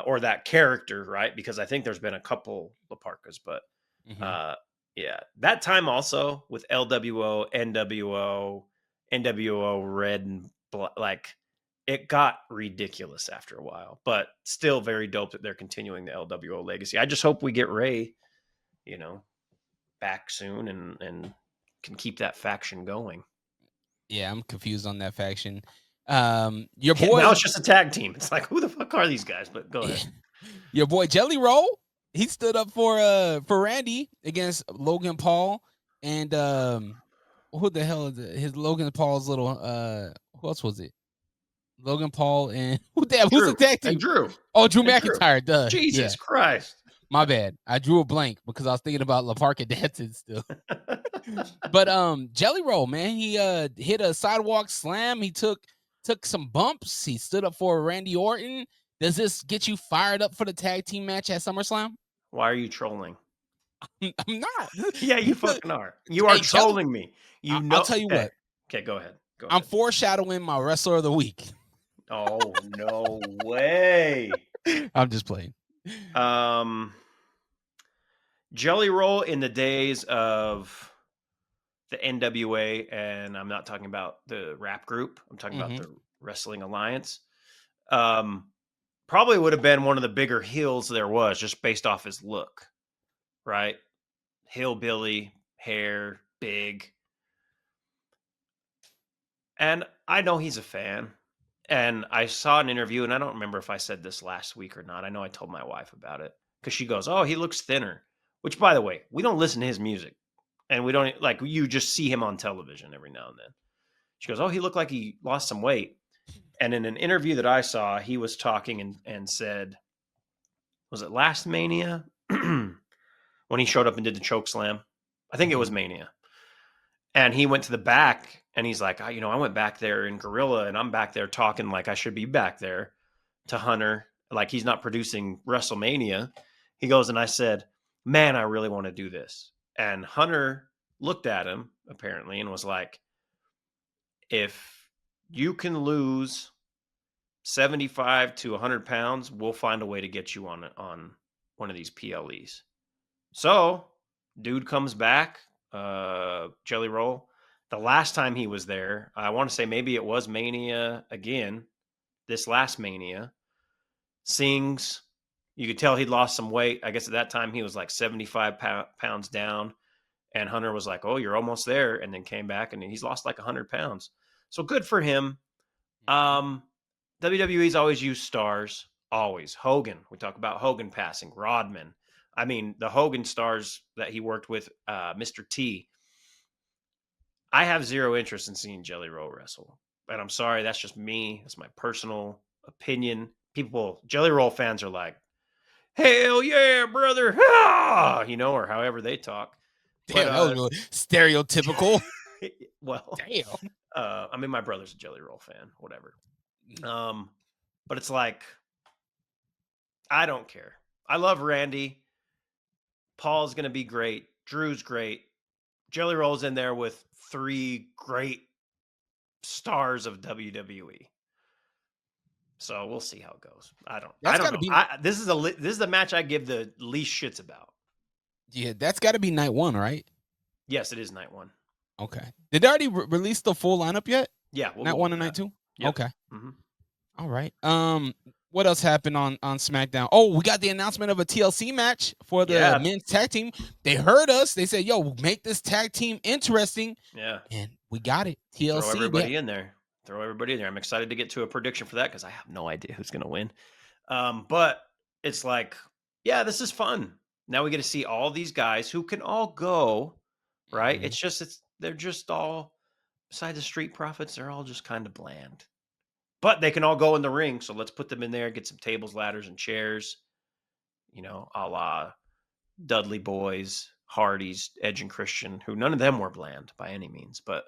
E: or that character, right? Because I think there's been a couple Laparcas, but
D: Mhm.
E: uh, yeah, that time also with LWO, NWO, NWO Red and like it got ridiculous after a while, but still very dope that they're continuing the LWO legacy. I just hope we get Ray, you know, back soon and can keep that faction going.
D: Yeah, I'm confused on that faction. Your
E: Yeah, now
D: boy,
E: it's just a tag team. It's like who the fuck are these guys? But go ahead.
D: your boy Jelly Roll, he stood up for Randy against Logan Paul and who the hell is it? His Logan Paul's little who else was it? Logan Paul and who's the
E: Drew
D: tag
E: and
D: team?
E: Drew
D: Oh, Drew
E: and Drew.
D: McIntyre. Duh. Yeah,
E: Jesus Christ.
D: my bad. I drew a blank because I was thinking about La Parka dancing still. But Jelly Roll, man, he hit a sidewalk slam. He took some bumps. He stood up for Randy Orton. Does this get you fired up for the tag team match at SummerSlam?
E: Why are you trolling?
D: I'm not.
E: Yeah, you
D: He's the-
E: fucking are. You are
D: hey, Jelly.
E: trolling me. You
D: I'll
E: know.
D: tell you
E: Okay.
D: what.
E: Okay, go ahead. Go
D: I'm
E: ahead.
D: foreshadowing my wrestler of the week.
E: Oh no way.
D: I'm just playing.
E: Jelly Roll in the days of the NWA, and I'm not talking about the rap group. I'm talking about
D: Mhm.
E: the Wrestling Alliance. Probably would have been one of the bigger heels there was, just based off his look, right? Hillbilly, hair, big. And I know he's a fan. And I saw an interview, and I don't remember if I said this last week or not. I know I told my wife about it because she goes, "Oh, he looks thinner." Which, by the way, we don't listen to his music, and we don't like you just see him on television every now and then. She goes, "Oh, he looked like he lost some weight." And in an interview that I saw, he was talking and said, "Was it last Mania when he showed up and did the choke slam?" I think it was Mania. And he went to the back and he's like, I went back there in Gorilla and I'm back there talking like I should be back there to Hunter. Like he's not producing WrestleMania. He goes, and I said, man, I really want to do this. And Hunter looked at him apparently and was like, if you can lose 75 to 100 pounds, we'll find a way to get you on one of these PLEs. So dude comes back, Jelly Roll. The last time he was there, I want to say maybe it was Mania again, this last Mania, sings. You could tell he'd lost some weight. I guess at that time he was like 75 pounds down. And Hunter was like, oh, you're almost there. And then came back and he's lost like 100 pounds. So good for him. WWE's always used stars. Always. Hogan. We talk about Hogan passing. Rodman. I mean, the Hogan stars that he worked with, Mr. T. I have zero interest in seeing Jelly Roll wrestle. And I'm sorry, that's just me. That's my personal opinion. Jelly Roll fans are like, hell yeah, brother. Ah! Or however they talk.
D: Damn, that was really stereotypical.
E: Well,
D: damn.
E: My brother's a Jelly Roll fan, whatever. But it's like, I don't care. I love Randy. Paul's going to be great. Drew's great. Jelly Roll's in there with 3 great stars of WWE. So we'll see how it goes. I don't know. This is the match I give the least shits about.
D: Yeah, that's got to be night 1, right?
E: Yes, it is night 1.
D: Okay. Did they already release the full lineup yet?
E: Yeah,
D: night 1 and night 2.
E: Yep.
D: Okay.
E: Mm-hmm.
D: All right. What else happened on SmackDown? Oh, we got the announcement of a TLC match for the men's tag team. They heard us. They said, "Yo, make this tag team interesting."
E: Yeah,
D: and we got it. TLC.
E: Throw everybody in there. I'm excited to get to a prediction for that because I have no idea who's going to win. But it's like, yeah, this is fun. Now we get to see all these guys who can all go. Right? Mm-hmm. They're just all, besides the Street Profits, they're all just kind of bland. but they can all go in the ring. So let's put them in there, get some tables, ladders, and chairs, a la Dudley Boys, Hardys, Edge and Christian, who none of them were bland by any means. But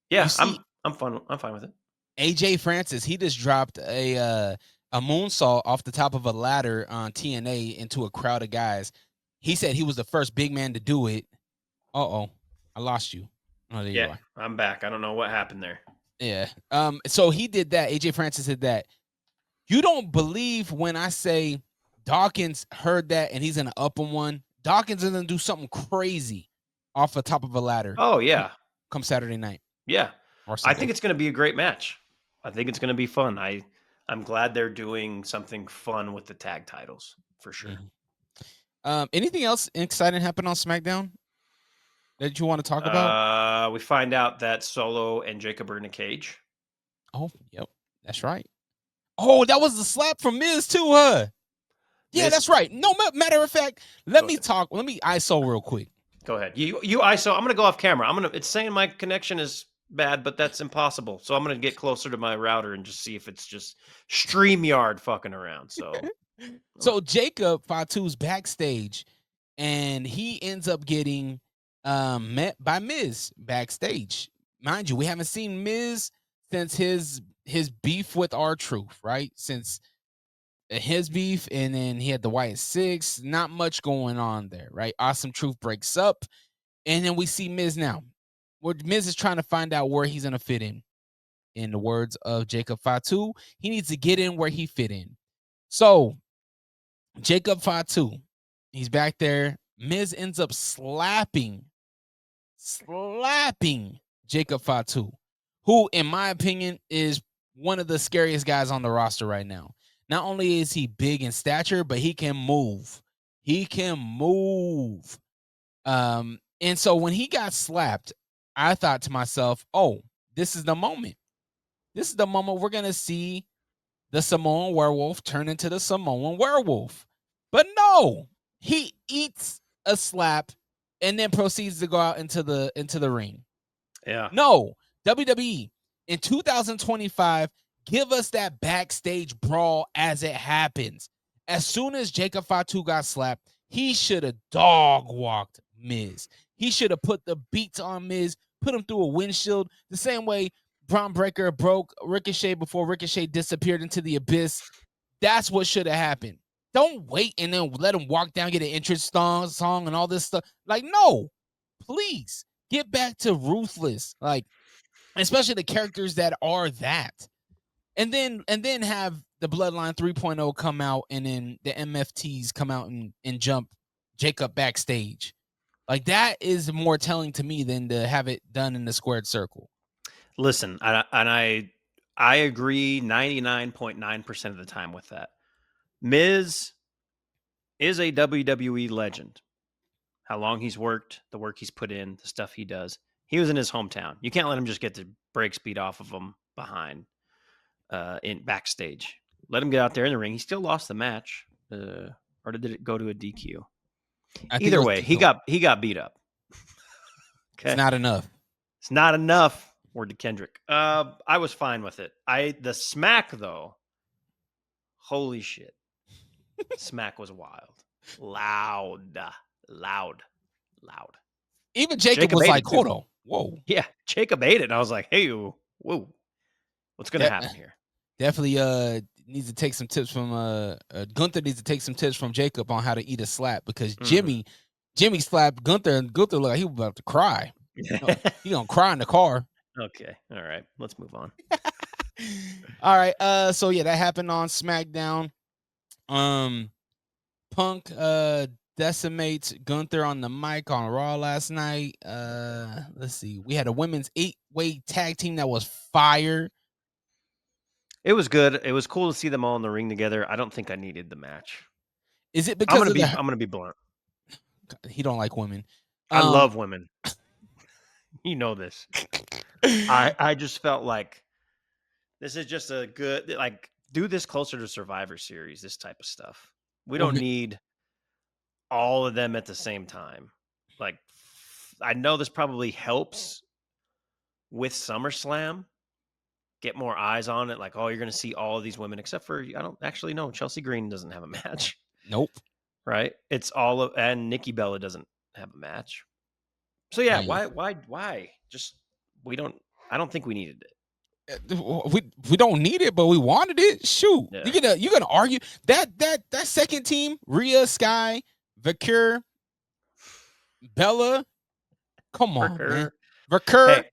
E: yeah, I'm fine with it.
D: AJ Francis, he just dropped a moonsault off the top of a ladder on TNA into a crowd of guys. He said he was the first big man to do it. I lost you. Oh, there you are.
E: I'm back. I don't know what happened there.
D: Yeah. So he did that. AJ Francis did that. You don't believe when I say Dawkins heard that and he's gonna up on one. Dawkins is gonna do something crazy off the top of a ladder.
E: Oh yeah.
D: Come Saturday night.
E: Yeah. I think it's gonna be a great match. I think it's gonna be fun. I'm glad they're doing something fun with the tag titles for sure.
D: Mm-hmm. Anything else exciting happened on SmackDown that you want to talk about?
E: We find out that Solo and Jacob are in a cage.
D: Oh, yep, that's right. Oh, that was the slap from Miz too, huh? Yeah,
E: Miz,
D: that's right. No matter of fact, let me ISO real quick.
E: Go ahead. You ISO. I'm gonna go off camera. It's saying my connection is bad, but that's impossible. So I'm gonna get closer to my router and just see if it's just StreamYard fucking around.
D: So Jacob Fatu's backstage, and he ends up getting met by Miz backstage. Mind you, we haven't seen Miz since his beef with R-Truth, right? Since his beef, and then he had the Wyatt Six. Not much going on there, right? Awesome Truth breaks up, and then we see Miz now. Where Miz is trying to find out where he's gonna fit in. In the words of Jacob Fatu, he needs to get in where he fit in. So Jacob Fatu, he's back there. Miz ends up slapping Jacob Fatu, who, in my opinion, is one of the scariest guys on the roster right now. Not only is he big in stature, but he can move. And so when he got slapped, I thought to myself, oh, this is the moment. This is the moment we're going to see the Samoan werewolf turn into the Samoan werewolf. But no, he eats a slap and then proceeds to go out into the ring.
E: Yeah.
D: No, WWE in 2025, give us that backstage brawl as it happens. As soon as Jacob Fatu got slapped, he should have dog walked Miz. He should have put the beats on Miz, put him through a windshield, the same way Braun Breaker broke Ricochet before Ricochet disappeared into the abyss. That's what should have happened. Don't wait and then let him walk down, get an entrance song and all this stuff. Like, no, please get back to Ruthless. Like, especially the characters that are that. And then have the Bloodline 3.0 come out, and then the MFTs come out and jump Jacob backstage. Like, that is more telling to me than to have it done in the squared circle.
E: Listen, I agree 99.9% of the time with that. Miz is a WWE legend. How long he's worked, the work he's put in, the stuff he does. He was in his hometown. You can't let him just get the brakes beat off of him behind in backstage. Let him get out there in the ring. He still lost the match. Or did it go to a DQ? Either way, he got beat up. Okay.
D: It's not enough.
E: It's not enough. Word to Kendrick. I was fine with it. The smack though, holy shit. Smack was wild. Loud.
D: Even Jacob was like, hold on. Whoa.
E: Yeah, Jacob ate it. And I was like, hey, whoa. What's going to happen here?
D: Definitely needs to take some tips from Gunther needs to take some tips from Jacob on how to eat a slap, because Jimmy slapped Gunther, and Gunther looked like he was about to cry. He gonna cry in the car.
E: Okay. All right. Let's move on.
D: All right. So yeah, that happened on SmackDown. Punk decimates Gunther on the mic on Raw last night. Let's see. We had a women's 8-way tag team that was fire.
E: It was good. It was cool to see them all in the ring together. I don't think I needed the match.
D: Is it because
E: I'm gonna be blunt.
D: He don't like women.
E: I love women. You know this. I just felt like this is just a good, like, do this closer to Survivor Series, this type of stuff. We don't need all of them at the same time. Like, I know this probably helps with SummerSlam, get more eyes on it. Like, oh, you're going to see all of these women, except for I don't actually know. Chelsea Green doesn't have a match,
D: Nope.
E: right? It's all of, and Nikki Bella doesn't have a match. So yeah,
D: Not yet.
E: why? Just I don't think we needed it.
D: We don't need it, but we wanted it. Shoot,
E: Yeah.
D: you're gonna argue that second team, Rhea, Sky, Vicur, Bella. Come on, man. Vicur.
E: Hey,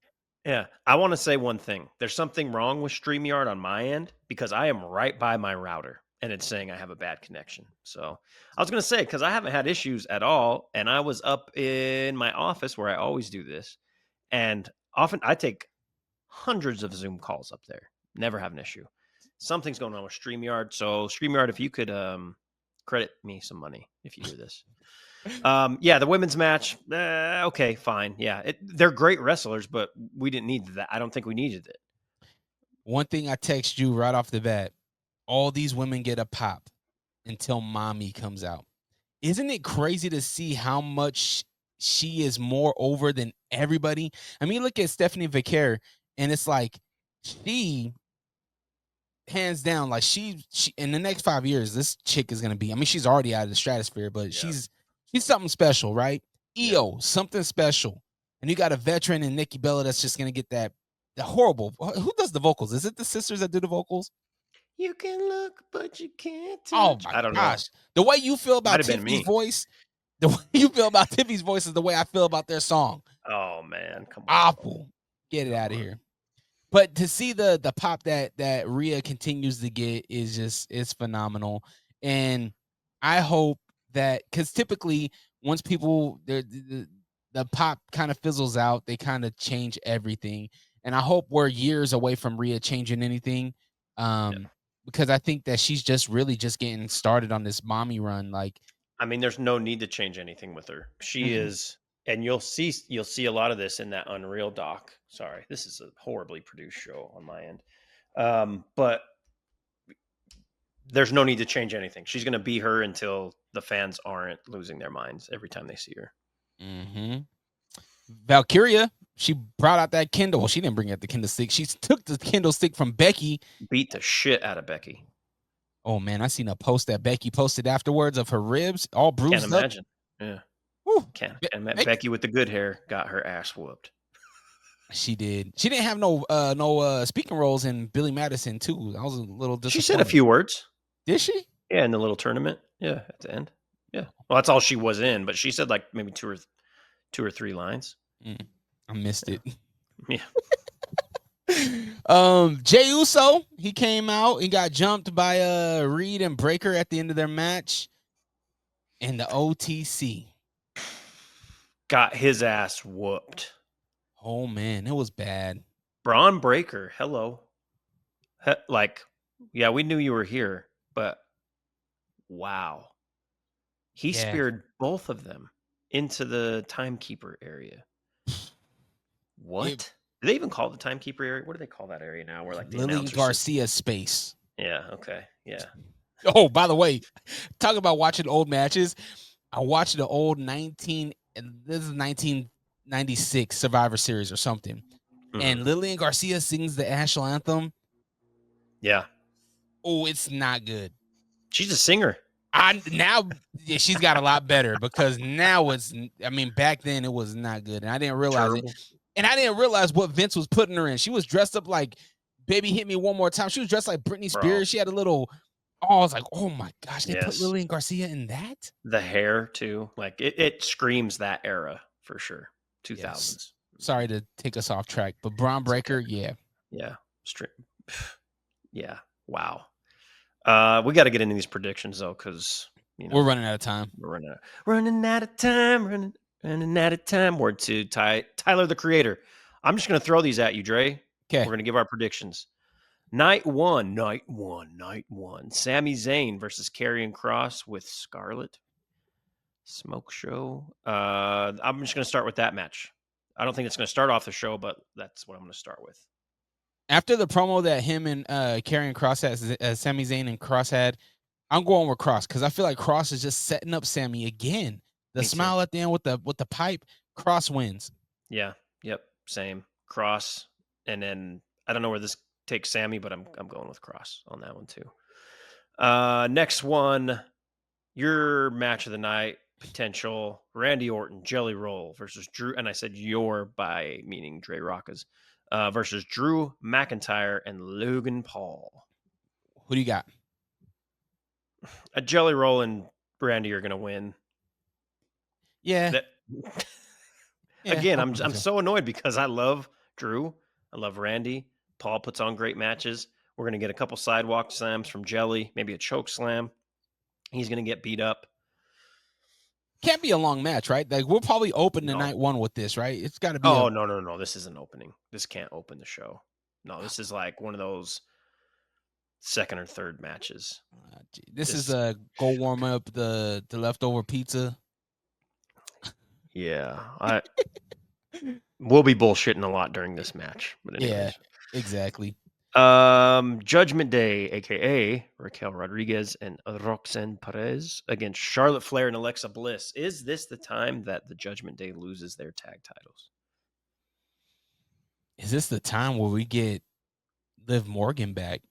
E: yeah, I want to say one thing. There's something wrong with StreamYard on my end because I am right by my router and it's saying I have a bad connection. So I was going to say, because I haven't had issues at all. And I was up in my office where I always do this. And often I take hundreds of Zoom calls up there. Never have an issue. Something's going on with StreamYard. So StreamYard, if you could credit me some money if you do this. Yeah, the women's match. Okay, fine. Yeah, they're great wrestlers, but we didn't need that. I don't think we needed it.
D: One thing I text you right off the bat: all these women get a pop until mommy comes out. Isn't it crazy to see how much she is more over than everybody? I mean, look at Stephanie Vicare, and it's like she, hands down, like she in the next 5 years, this chick is gonna be. I mean, she's already out of the stratosphere, but she's something special, right? EO, something special. And you got a veteran in Nikki Bella that's just gonna get the horrible. Who does the vocals? Is it the sisters that do the vocals?
E: You can look, but you can't
D: Oh
E: touch.
D: my
E: I don't
D: gosh. The way you feel about
E: Might have been
D: Tiffany's
E: me.
D: voice, the way you feel about Tiffany's voice is the way I feel about their song.
E: Oh man, come on.
D: Awful. Get it out of here. But to see the pop that Rhea continues to get is phenomenal. And I hope that, because typically once people the pop kind of fizzles out, they kind of change everything. And I hope we're years away from Rhea changing anything. Because I think that she's just really just getting started on this mommy run. Like,
E: I mean, there's no need to change anything with her. She is, and you'll see a lot of this in that Unreal doc. Sorry, this is a horribly produced show on my end. But there's no need to change anything. She's going to be her until the fans aren't losing their minds every time they see her.
D: Valkyria, she brought out that Kindle. Well, she didn't bring out the Kindle stick. She took the Kindle stick from Becky.
E: Beat the shit out of Becky.
D: Oh man, I seen a post that Becky posted afterwards of her ribs all bruised
E: Can't imagine. Yeah.
D: Woo.
E: Can't imagine. Becky with the good hair got her ass whooped.
D: She did. She didn't have no speaking roles in Billy Madison too. I was a little disappointed.
E: She said a few words.
D: Did she?
E: Yeah, in the little tournament. Yeah, at the end. Yeah. Well, that's all she was in, but she said like maybe two or three lines.
D: I missed it.
E: Yeah.
D: Jey Uso, he came out and got jumped by Reed and Breaker at the end of their match. And the OTC
E: got his ass whooped.
D: Oh man, it was bad.
E: Braun Breaker, hello. Yeah, we knew you were here, but wow. He speared both of them into the timekeeper area. What? Do they even call it the timekeeper area? What do they call that area now? Where like the
D: Lillian Garcia space.
E: Yeah, okay. Yeah.
D: Oh, by the way, talk about watching old matches. I watched the old 1996 Survivor Series or something. And Lillian Garcia sings the national anthem.
E: Yeah.
D: Oh, it's not good.
E: She's a singer.
D: She's got a lot better because now back then it was not good. And I didn't realize it. And I didn't realize what Vince was putting her in. She was dressed up like Baby Hit Me One More Time. She was dressed like Britney Spears. She had a little, I was like, oh my gosh, they put Lillian Garcia in that?
E: The hair too. Like it screams that era for sure. 2000s.
D: Yes. Sorry to take us off track, but Braun Breaker, yeah.
E: Yeah. Yeah. Wow. We got to get into these predictions though, because
D: we're running out of time.
E: We're running out of time. Running out of time. Word to Tyler, the Creator. I'm just going to throw these at you, Dre.
D: Okay.
E: We're going to give our predictions. Night one. Sami Zayn versus Karrion Kross with Scarlett. Smoke show. I'm just going to start with that match. I don't think it's going to start off the show, but that's what I'm going to start with.
D: After the promo that him and Karrion Kross had, Sami Zayn and Kross had, I'm going with Kross because I feel like Kross is just setting up Sami again. The smile at the end with the pipe, Kross wins.
E: Yeah. Yep. Same. Kross. And then I don't know where this take Sammy, but I'm going with Cross on that one too. Next one, your match of the night potential: Randy Orton, Jelly Roll versus Drew, and I said your by meaning Dre Rocca's, versus Drew McIntyre and Logan Paul.
D: Who do you got?
E: A Jelly Roll and Randy are gonna win.
D: Yeah.
E: That,
D: Yeah,
E: again,
D: I
E: I'm
D: think
E: so annoyed because I love Drew, I love Randy. Paul puts on great matches. We're gonna get a couple sidewalk slams from Jelly, maybe a choke slam. He's gonna get beat up.
D: Can't be a long match, right? Like we'll probably open the
E: No.
D: night one with this, right? It's got to be.
E: Oh, no. This isn't opening. This can't open the show. No, this is like one of those second or third matches.
D: This is a go warm up the leftover pizza.
E: Yeah, we'll be bullshitting a lot during this match. But anyways.
D: Yeah, exactly.
E: Judgment Day, aka Raquel Rodriguez and Roxanne Perez against Charlotte Flair and Alexa Bliss. Is this the time that the Judgment Day loses their tag titles?
D: Is this the time where we get Liv Morgan back?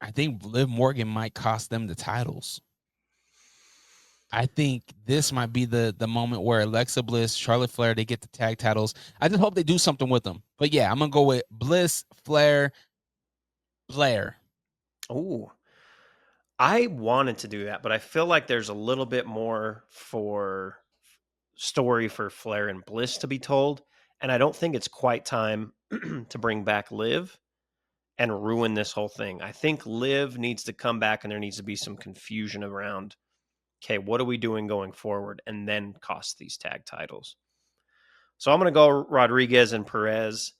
D: I think Liv Morgan might cost them the titles. I think this might be the moment where Alexa Bliss, Charlotte Flair, they get the tag titles. I just hope they do something with them. But yeah, I'm going to go with Bliss, Flair.
E: Oh, I wanted to do that, but I feel like there's a little bit more for story for Flair and Bliss to be told. And I don't think it's quite time to bring back Liv and ruin this whole thing. I think Liv needs to come back and there needs to be some confusion around, okay, what are we doing going forward? And then cost these tag titles. So I'm going to go Rodriguez and Perez,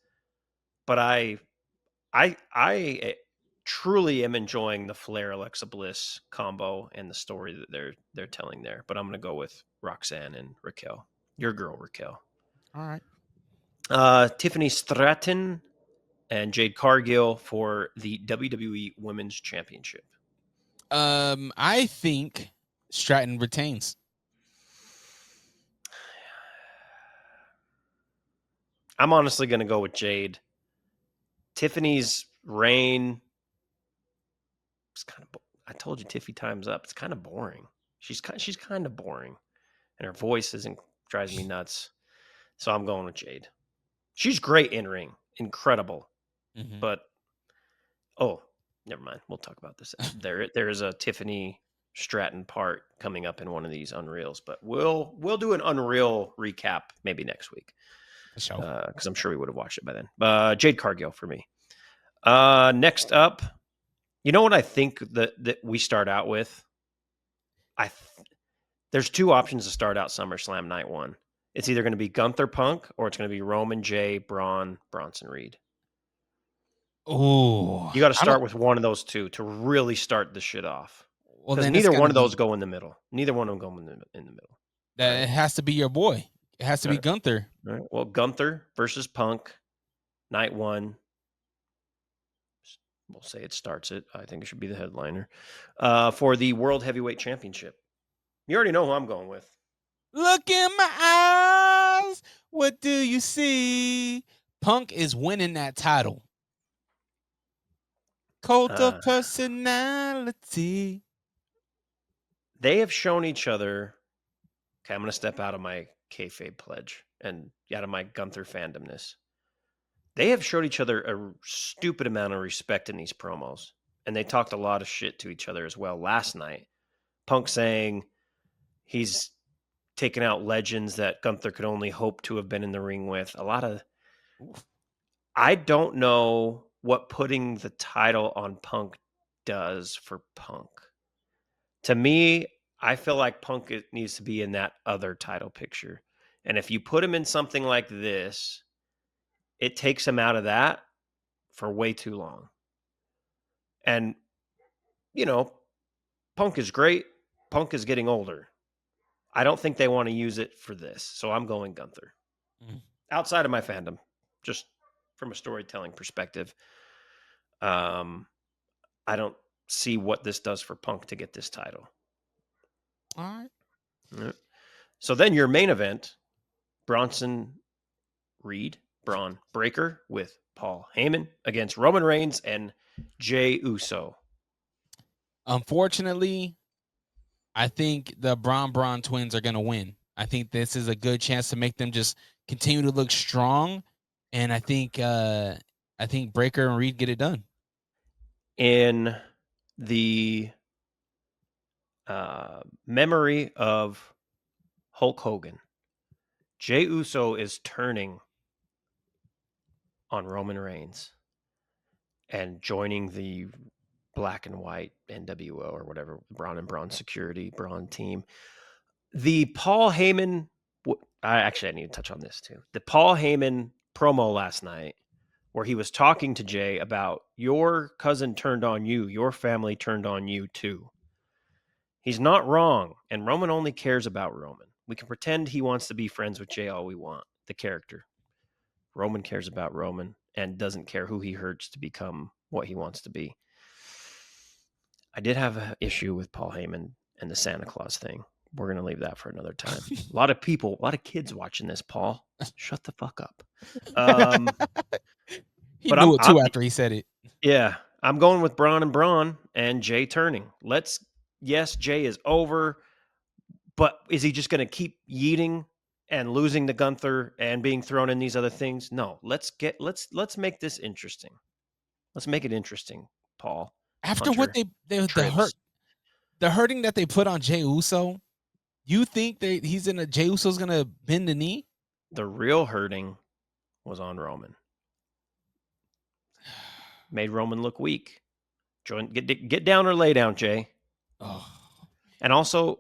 E: but I truly am enjoying the Flair Alexa Bliss combo and the story that they're telling there. But I'm going to go with Roxanne and Raquel. Your girl, Raquel.
D: All right.
E: Tiffany Stratton and Jade Cargill for the WWE Women's Championship.
D: I think Stratton retains.
E: I'm honestly going to go with Jade. Tiffany's reign, it's kind of. I told you, Tiffy time's up. It's kind of boring. She's kind of boring, and her voice drives me nuts. So I'm going with Jade. She's great in ring, incredible.
D: Mm-hmm.
E: But never mind. We'll talk about this. There is a Tiffany Stratton part coming up in one of these Unreals, but we'll do an Unreal recap maybe next week. Because I'm sure we would have watched it by then. Jade Cargill for me. Next up, you know what I think that we start out with? There's two options to start out SummerSlam night one. It's either going to be Gunther Punk or it's going to be Roman J, Braun, Bronson Reed.
D: Oh,
E: you got to start with one of those two to really start the shit off.
D: Well,
E: because neither one of those go in the middle. Neither one of them go in the middle.
D: That It has to be your boy. It has to be Gunther.
E: All right. Well, Gunther versus Punk, night one. We'll say it starts it. I think it should be the headliner for the World Heavyweight Championship. You already know who I'm going with.
D: Look in my eyes. What do you see? Punk is winning that title. Cult of personality.
E: They have shown each other. Okay, I'm going to step out of my kayfabe pledge and out of my Gunther fandomness. They have showed each other a stupid amount of respect in these promos. And they talked a lot of shit to each other as well last night. Punk saying he's taken out legends that Gunther could only hope to have been in the ring with. I don't know what putting the title on Punk does for Punk. To me, I feel like Punk needs to be in that other title picture. And if you put him in something like this, it takes him out of that for way too long. And, Punk is great. Punk is getting older. I don't think they want to use it for this. So I'm going Gunther. Outside of my fandom, just from a storytelling perspective, I don't see what this does for Punk to get this title.
D: All right.
E: So then your main event, Bronson Reed Braun Breaker with Paul Heyman against Roman Reigns and Jey Uso.
D: Unfortunately, I think the Braun twins are going to win. I think this is a good chance to make them just continue to look strong, and I think Breaker and Reed get it done.
E: In the memory of Hulk Hogan, Jey Uso is turning on Roman Reigns and joining the black and white NWO or whatever, Braun and Braun security, Braun team. The Paul Heyman, I need to touch on this too. The Paul Heyman promo last night where he was talking to Jey about your cousin turned on you, your family turned on you too. He's not wrong, and Roman only cares about Roman. We can pretend he wants to be friends with Jey all we want, the character. Roman cares about Roman and doesn't care who he hurts to become what he wants to be. I did have an issue with Paul Heyman and the Santa Claus thing. We're going to leave that for another time. A lot of people, a lot of kids watching this, Paul. Shut the fuck up.
D: He knew it too after he said it.
E: Yeah, I'm going with Braun and Braun and Jey turning. Yes, Jey is over, but is he just going to keep yeeting and losing to Gunther and being thrown in these other things? No, let's make this interesting. Let's make it interesting, Paul.
D: After Hunter, what the hurting that they put on Jey Uso, you think that Jey Uso's gonna bend the knee?
E: The real hurting was on Roman. Made Roman look weak. Get down or lay down, Jey.
D: Oh.
E: And also,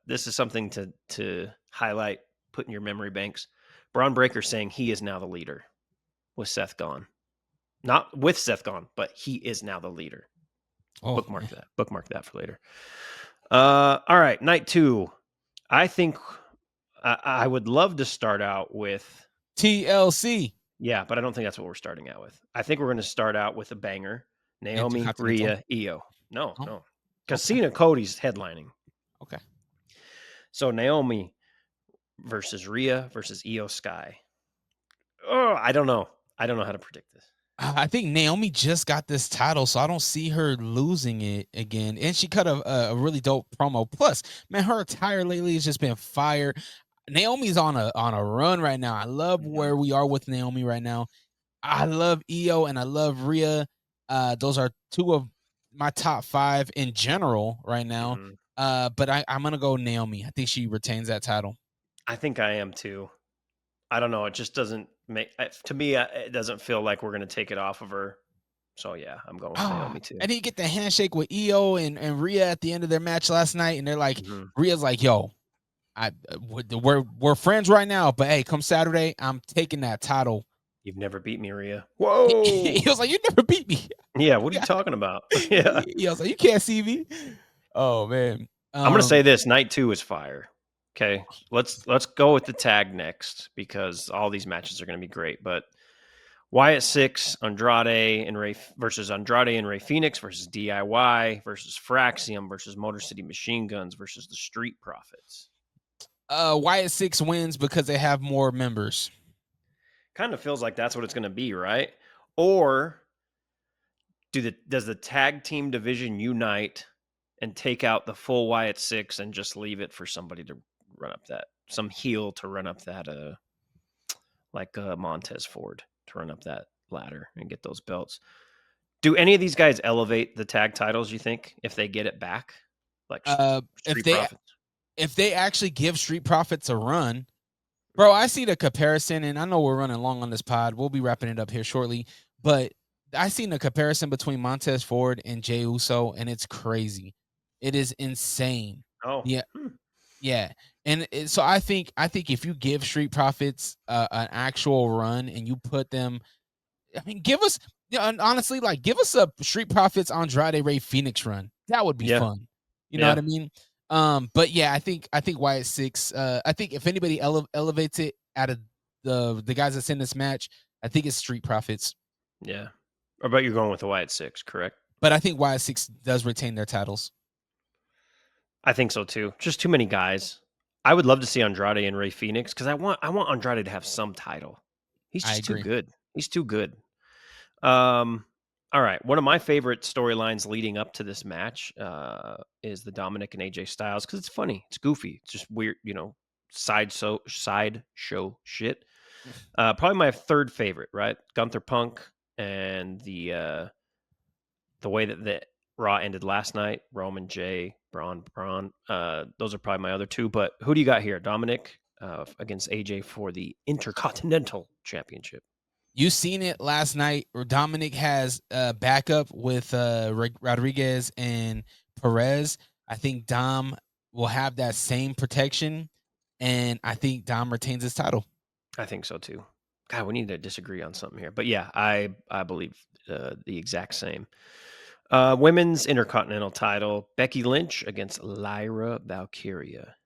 E: this is something to highlight, put in your memory banks. Braun Breaker saying he is now the leader with Seth gone. Not with Seth gone, but he is now the leader.
D: Oh,
E: Bookmark that. Bookmark that for later. All right, night 2. I think I would love to start out with
D: TLC.
E: Yeah, but I don't think that's what we're starting out with. I think we're going to start out with a banger. Naomi, Rhea, Io. No. Because Cena Cody's headlining.
D: Okay.
E: So Naomi versus Rhea versus Io Sky. Oh, I don't know. I don't know how to predict this.
D: I think Naomi just got this title, so I don't see her losing it again. And she cut a really dope promo. Plus, man, her attire lately has just been fire. Naomi's on a run right now. I love where we are with Naomi right now. I love Io and I love Rhea. Those are 2 of my top 5 in general right now. But I'm gonna go Naomi. I think she retains that title.
E: I think I am too. I don't know. It just doesn't make to me. It doesn't feel like we're gonna take it off of her. So yeah, I'm going with Naomi too.
D: And you get the handshake with Io and Rhea at the end of their match last night, and they're like, Rhea's like, "Yo, we're friends right now, but hey, come Saturday, I'm taking that title."
E: You've never beat me, Rhea. Whoa!
D: He was like, "You never beat me."
E: Yeah, what are you talking about? Yeah,
D: he was like, "You can't see me." Oh man,
E: I'm gonna say this: night 2 is fire. Okay, let's go with the tag next because all these matches are gonna be great. But Wyatt 6, Andrade and Ray Phoenix versus DIY versus Fraxium versus Motor City Machine Guns versus the Street Profits.
D: Wyatt 6 wins because they have more members.
E: Kind of feels like that's what it's going to be, right? Or does the tag team division unite and take out the full Wyatt 6 and just leave it for somebody to run up some heel to run up that, like Montez Ford to run up that ladder and get those belts? Do any of these guys elevate the tag titles, you think, if they get it back? Like
D: if they actually give Street Profits a run, bro, I see the comparison, and I know we're running long on this pod. We'll be wrapping it up here shortly, but I seen the comparison between Montez Ford and Jey Uso, and it's crazy. It is insane.
E: Oh,
D: yeah, yeah. And so I think if you give Street Profits an actual run and you put them, I mean, give us honestly, like, give us a Street Profits Andrade Ray Phoenix run. That would be fun. You know what I mean? But yeah, I think Wyatt 6. I think if anybody elevates it out of the guys that's in this match, I think it's Street Profits.
E: Yeah. Or about you're going with the Wyatt 6, correct?
D: But I think Wyatt 6 does retain their titles.
E: I think so too. Just too many guys. I would love to see Andrade and Ray Phoenix because I want Andrade to have some title. He's
D: I
E: just too
D: agree.
E: good. He's too good. All right. One of my favorite storylines leading up to this match is the Dominic and AJ Styles because it's funny, it's goofy, it's just weird, side show shit. Probably my third favorite, right? Gunther Punk and the way that the Raw ended last night, Roman J, Braun. Those are probably my other two. But who do you got here? Dominic against AJ for the Intercontinental Championship.
D: You seen it last night. Where Dominic has backup with Rodriguez and Perez. I think Dom will have that same protection, and I think Dom retains his title.
E: I think so too. God, we need to disagree on something here, but yeah, I believe the exact same. Women's Intercontinental title: Becky Lynch against Lyra Valkyria.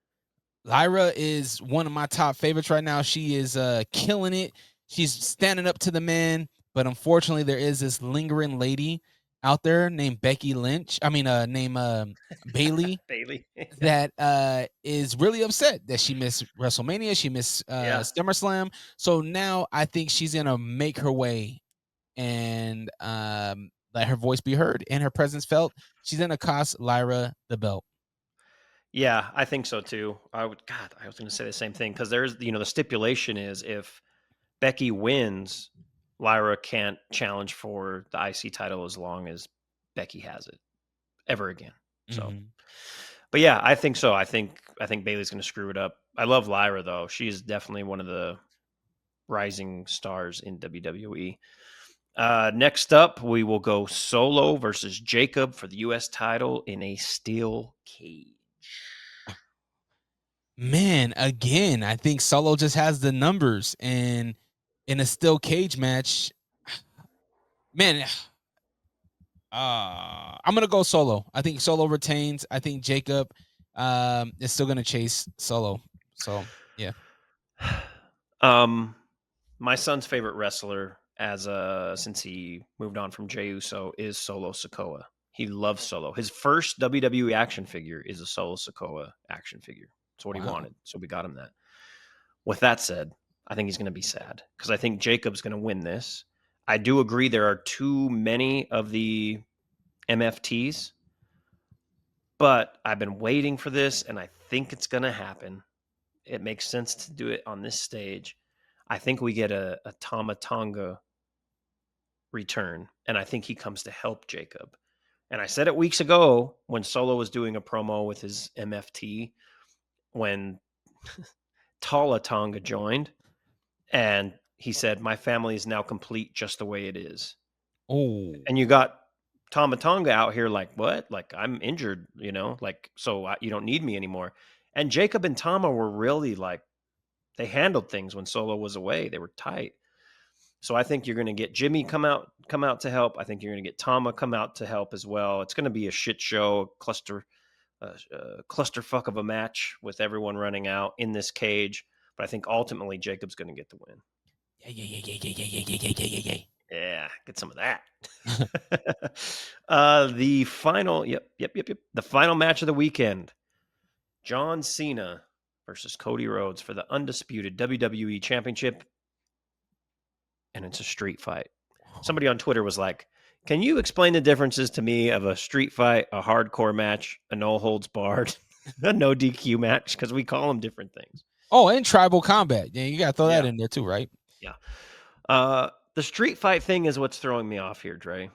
D: Lyra is one of my top favorites right now. She is killing it. She's standing up to the man, but unfortunately, there is this lingering lady out there named Becky Lynch. Named Bailey.
E: Bailey.
D: That is really upset that she missed WrestleMania. She missed SummerSlam. So now I think she's gonna make her way and let her voice be heard and her presence felt. She's gonna cost Lyra the belt.
E: Yeah, I think so too. I was going to say the same thing because there's, the stipulation is if Becky wins, Lyra can't challenge for the IC title as long as Becky has it ever again. So, but yeah, I think so. I think Bailey's going to screw it up. I love Lyra though. She is definitely one of the rising stars in WWE. Next up, we will go Solo versus Jacob for the U.S. title in a steel cage.
D: Man, again, I think Solo just has the numbers, and in a steel cage match, man, I'm gonna go Solo. I think Solo retains. I think Jacob is still gonna chase Solo. So yeah.
E: My son's favorite wrestler, since he moved on from Jey Uso, is Solo Sikoa. He loves Solo. His first WWE action figure is a Solo Sikoa action figure. That's what he wanted. So we got him that. With that said, I think he's going to be sad because I think Jacob's going to win this. I do agree there are too many of the MFTs, but I've been waiting for this and I think it's going to happen. It makes sense to do it on this stage. I think we get a Tama Tonga return, and I think he comes to help Jacob. And I said it weeks ago when Solo was doing a promo with his MFT when Tala Tonga joined, and he said, "My family is now complete just the way it is."
D: Oh,
E: and you got Tama Tonga out here like, what? Like, I'm injured, so you don't need me anymore. And Jacob and Tama were really like, they handled things when Solo was away. They were tight. So I think you're going to get Jimmy come out to help. I think you're going to get Tama come out to help as well. It's going to be a shit show, clusterfuck of a match with everyone running out in this cage. But I think ultimately Jacob's going to get the win. Yeah, get some of that. The final, the final match of the weekend: John Cena versus Cody Rhodes for the undisputed WWE Championship, and it's a street fight. Somebody on Twitter was like, "Can you explain the differences to me of a street fight, a hardcore match, a no holds barred, a no DQ match? Because we call them different things."
D: Oh, and tribal combat. Yeah, you got to throw that in there too, right?
E: Yeah. The street fight thing is what's throwing me off here, Dre.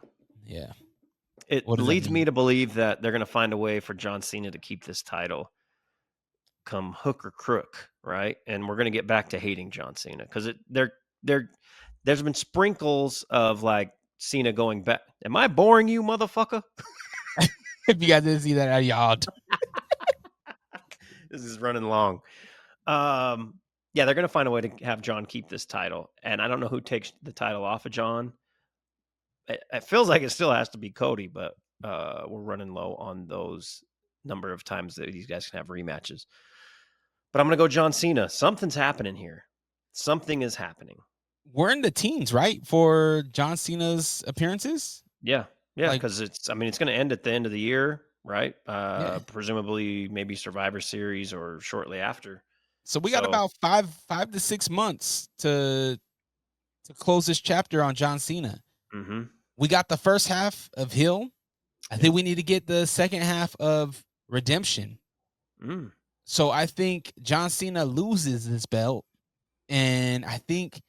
D: Yeah.
E: It leads me to believe that they're going to find a way for John Cena to keep this title come hook or crook, right? And we're going to get back to hating John Cena because there's been sprinkles of like Cena going back. Am I boring you, motherfucker?
D: If you guys didn't see that, y'all.
E: This is running long. Yeah, they're going to find a way to have John keep this title. And I don't know who takes the title off of John. It feels like it still has to be Cody, but we're running low on those number of times that these guys can have rematches. But I'm going to go John Cena. Something's happening here. Something is happening.
D: We're in the teens, right? For John Cena's appearances?
E: Yeah. Yeah, because it's going to end at the end of the year, right? Presumably maybe Survivor Series or shortly after.
D: So we got about 5 to 6 months to to close this chapter on John Cena.
E: Mm-hmm.
D: We got the first half of Hill. I think we need to get the second half of Redemption.
E: Mm.
D: So I think John Cena loses this belt, and I think,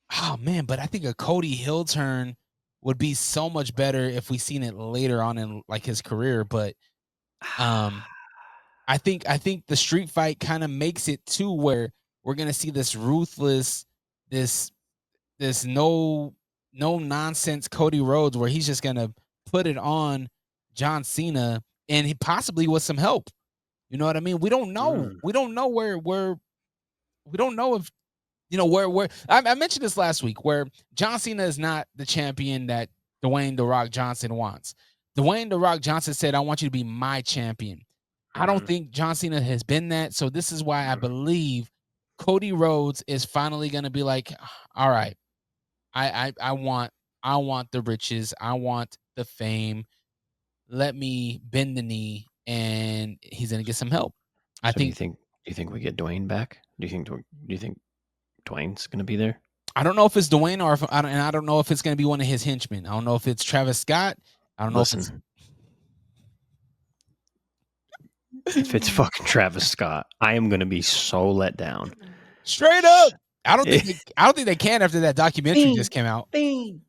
D: but I think a Cody Hill turn would be so much better if we seen it later on in like his career. But I think the street fight kind of makes it too where we're gonna see this ruthless, this no nonsense Cody Rhodes where he's just gonna put it on John Cena, and he possibly with some help. You know what I mean? We don't know. We don't know where we don't know if where I mentioned this last week where John Cena is not the champion that Dwayne "The Rock" Johnson wants. Dwayne "The Rock" Johnson said, "I want you to be my champion." I don't think John Cena has been that. So this is why I believe Cody Rhodes is finally going to be like, all right, I want the riches. I want the fame. Let me bend the knee, and he's going to get some help. I think.
E: Do you think we get Dwayne back? Do you think Dwayne's going to be there?
D: I don't know if it's Dwayne or I don't know if it's going to be one of his henchmen. I don't know if it's Travis Scott. I don't know if it's.
E: If it's fucking Travis Scott, I am going to be so let down.
D: Straight up. I don't think they can after that documentary just came out.
E: Fiend.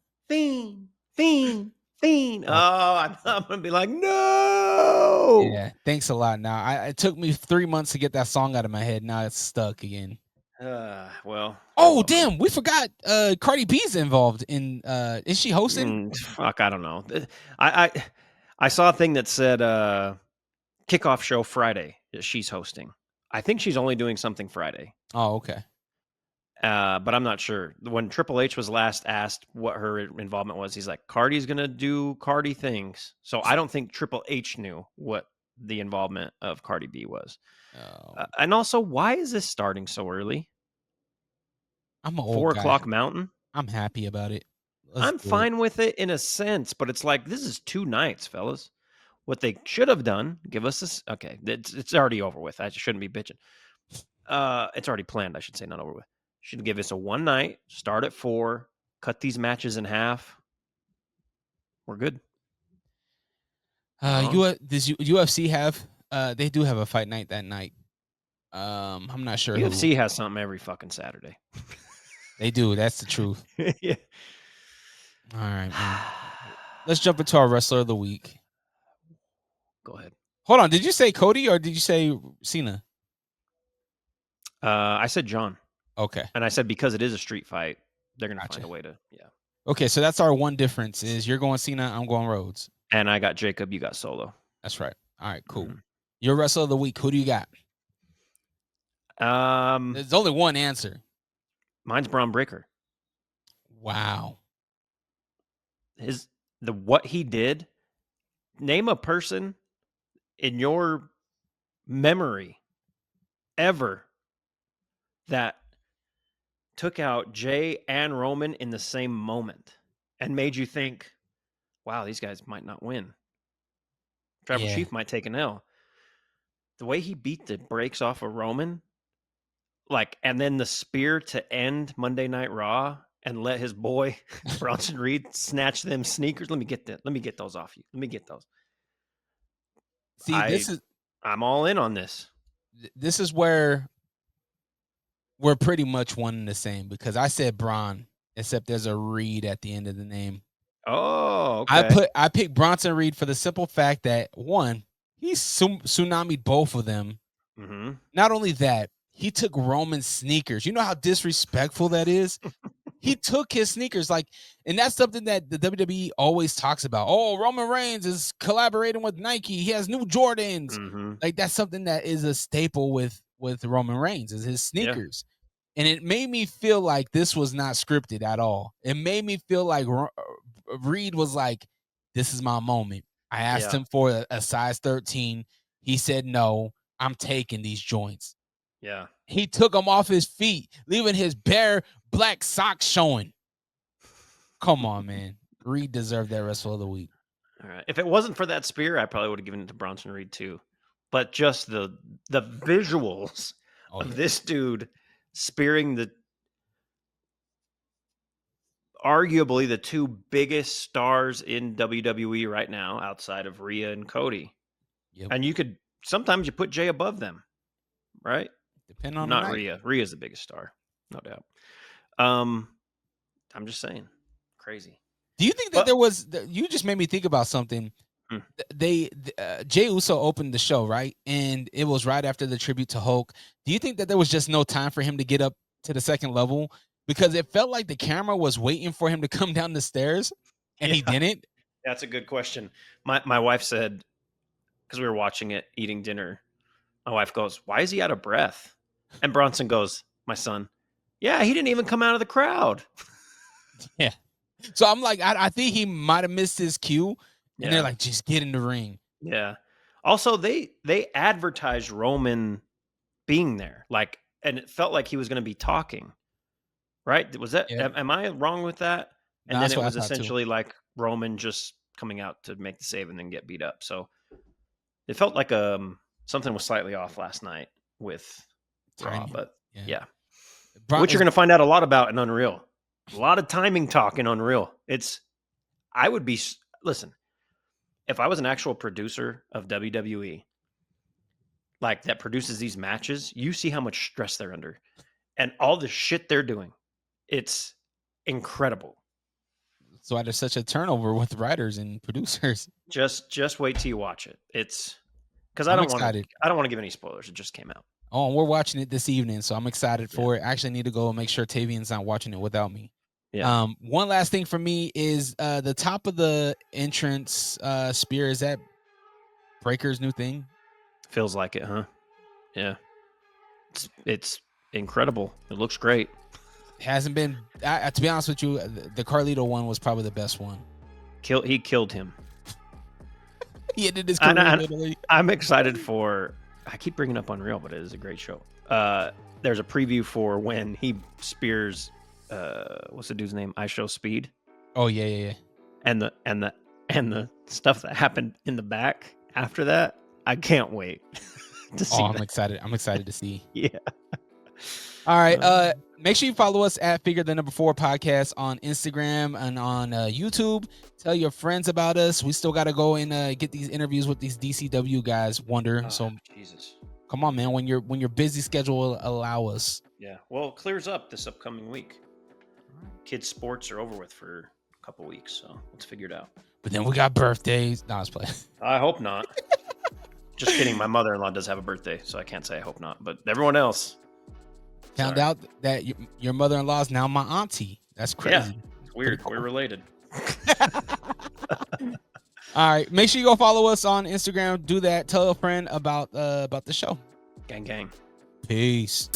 E: Oh, I'm going to be like, no.
D: Yeah, thanks a lot. Now, it took me 3 months to get that song out of my head. Now it's stuck again.
E: Well.
D: Oh, damn. We forgot Cardi B's involved in is she hosting?
E: Fuck, I don't know. I saw a thing that said kickoff show Friday that she's hosting. I think she's only doing something Friday.
D: Oh, okay.
E: But I'm not sure. When Triple H was last asked what her involvement was, he's like, Cardi's going to do Cardi things. So I don't think Triple H knew what the involvement of Cardi B was.
D: Oh.
E: And also, why is this starting so early?
D: I'm an old
E: 4
D: guy.
E: o'clock Mountain?
D: I'm happy about it.
E: I'm fine with it in a sense, but it's like, this is 2 nights, fellas. What they should have done, give us this. Okay, it's already over with. I shouldn't be bitching. It's already planned, I should say, not over with. Should give us a 1 night, start at 4, cut these matches in half. We're good.
D: Does UFC have? They do have a fight night that night. I'm not sure.
E: UFC has something every fucking Saturday.
D: They do. That's the truth.
E: Yeah.
D: All right, man. Let's jump into our wrestler of the week.
E: Go ahead.
D: Hold on. Did you say Cody or did you say Cena?
E: I said John.
D: Okay.
E: And I said because it is a street fight, they're going to find a way to,
D: Okay, so that's our one difference is you're going Cena, I'm going Rhodes.
E: And I got Jacob, you got Solo.
D: That's right. All right, cool. Your wrestler of the week, who do you got? There's only one answer.
E: Mine's Braun Breaker.
D: Wow.
E: What he did, name a person in your memory ever that took out Jay and Roman in the same moment and made you think, wow, these guys might not win. Tribal Chief might take an L. The way he beat the brakes off of Roman, and then the spear to end Monday Night Raw and let his boy Bronson Reed snatch them sneakers. Let me get those off you. Let me get those. See, I'm all in on this.
D: This is where we're pretty much one and the same because I said Braun, except there's a Reed at the end of the name.
E: Oh, okay.
D: I picked Bronson Reed for the simple fact that one, he tsunami'd both of them.
E: Mm-hmm.
D: Not only that, he took Roman's sneakers. You know how disrespectful that is? He took his sneakers, and that's something that the WWE always talks about. Oh, Roman Reigns is collaborating with Nike. He has new Jordans.
E: Mm-hmm.
D: That's something that is a staple with Roman Reigns is his sneakers. Yeah. And it made me feel like this was not scripted at all. It made me feel like Reed was like, this is my moment. I asked him for a size 13. He said, no, I'm taking these joints.
E: Yeah.
D: He took them off his feet, leaving his bare black socks showing. Come on, man. Reed deserved that wrestler of the week.
E: All right. If it wasn't for that spear, I probably would have given it to Bronson Reed too. But just the visuals of this dude spearing arguably the two biggest stars in WWE right now, outside of Rhea and Cody.
D: Yep.
E: And you could sometimes you put Jay above them, right?
D: Depending on
E: Not
D: the night.
E: Rhea. Rhea's the biggest star, no doubt. I'm just saying, crazy.
D: Do you think that there was? You just made me think about something.
E: Hmm.
D: Jay Uso opened the show, right? And it was right after the tribute to Hulk. Do you think that there was just no time for him to get up to the second level? Because it felt like the camera was waiting for him to come down the stairs, and he didn't.
E: That's a good question. My wife said, because we were watching it, eating dinner, my wife goes, "Why is he out of breath?" And Bronson goes, "My son, yeah, he didn't even come out of the crowd."
D: Yeah. So I'm like, I think he might have missed his cue, and they're like, just get in the ring.
E: Yeah. Also, they advertised Roman being there, like, and it felt like he was going to be talking. Right? Was that?
D: Yeah.
E: Am I wrong with that? And
D: No,
E: then
D: that's
E: it
D: what I
E: was
D: thought, too.
E: essentially like Roman just coming out to make the save and then get beat up. So it felt like something was slightly off last night with Raw,
D: Timing.
E: but yeah.
D: Bron-
E: Which you're going to find out a lot about in Unreal. A lot of timing talk in Unreal. I would be, listen, if I was an actual producer of WWE, like that produces these matches, you see how much stress they're under and all the shit they're doing. It's incredible.
D: That's why there's such a turnover with writers and producers.
E: Just wait till you watch it. It's because I don't want to give any spoilers. It just came out.
D: Oh, and we're watching it this evening, so I'm excited for it. I actually need to go and make sure Tavian's not watching it without me.
E: Yeah.
D: One last thing for me is the top of the entrance spear. Is that Breaker's new thing?
E: Feels like it, huh? Yeah. It's incredible. It looks great.
D: Hasn't been. To be honest with you, the Carlito one was probably the best one.
E: He killed him.
D: He ended his career in Italy.
E: I'm excited for. I keep bringing up Unreal, but it is a great show. There's a preview for when he spears. What's the dude's name? I Show Speed.
D: Oh yeah.
E: And the stuff that happened in the back after that. I can't wait to see.
D: I'm excited. I'm excited to see.
E: Yeah.
D: All right. Make sure you follow us at Figure the Number 4 Podcast on Instagram and on YouTube. Tell your friends about us. We still got to go and get these interviews with these DCW guys. So
E: Jesus.
D: Come on, man. When your busy schedule will allow us.
E: Yeah. Well, it clears up this upcoming week. Kids' sports are over with for a couple weeks, so let's figure it out.
D: But then we got birthdays. No, I was playing.
E: I hope not. Just kidding. My mother-in-law does have a birthday, so I can't say I hope not. But everyone else.
D: Found out that your mother-in-law is now my auntie. That's crazy.
E: Yeah, it's weird. Cool. We're related.
D: All right. Make sure you go follow us on Instagram. Do that. Tell a friend about the show.
E: Gang, gang.
D: Peace.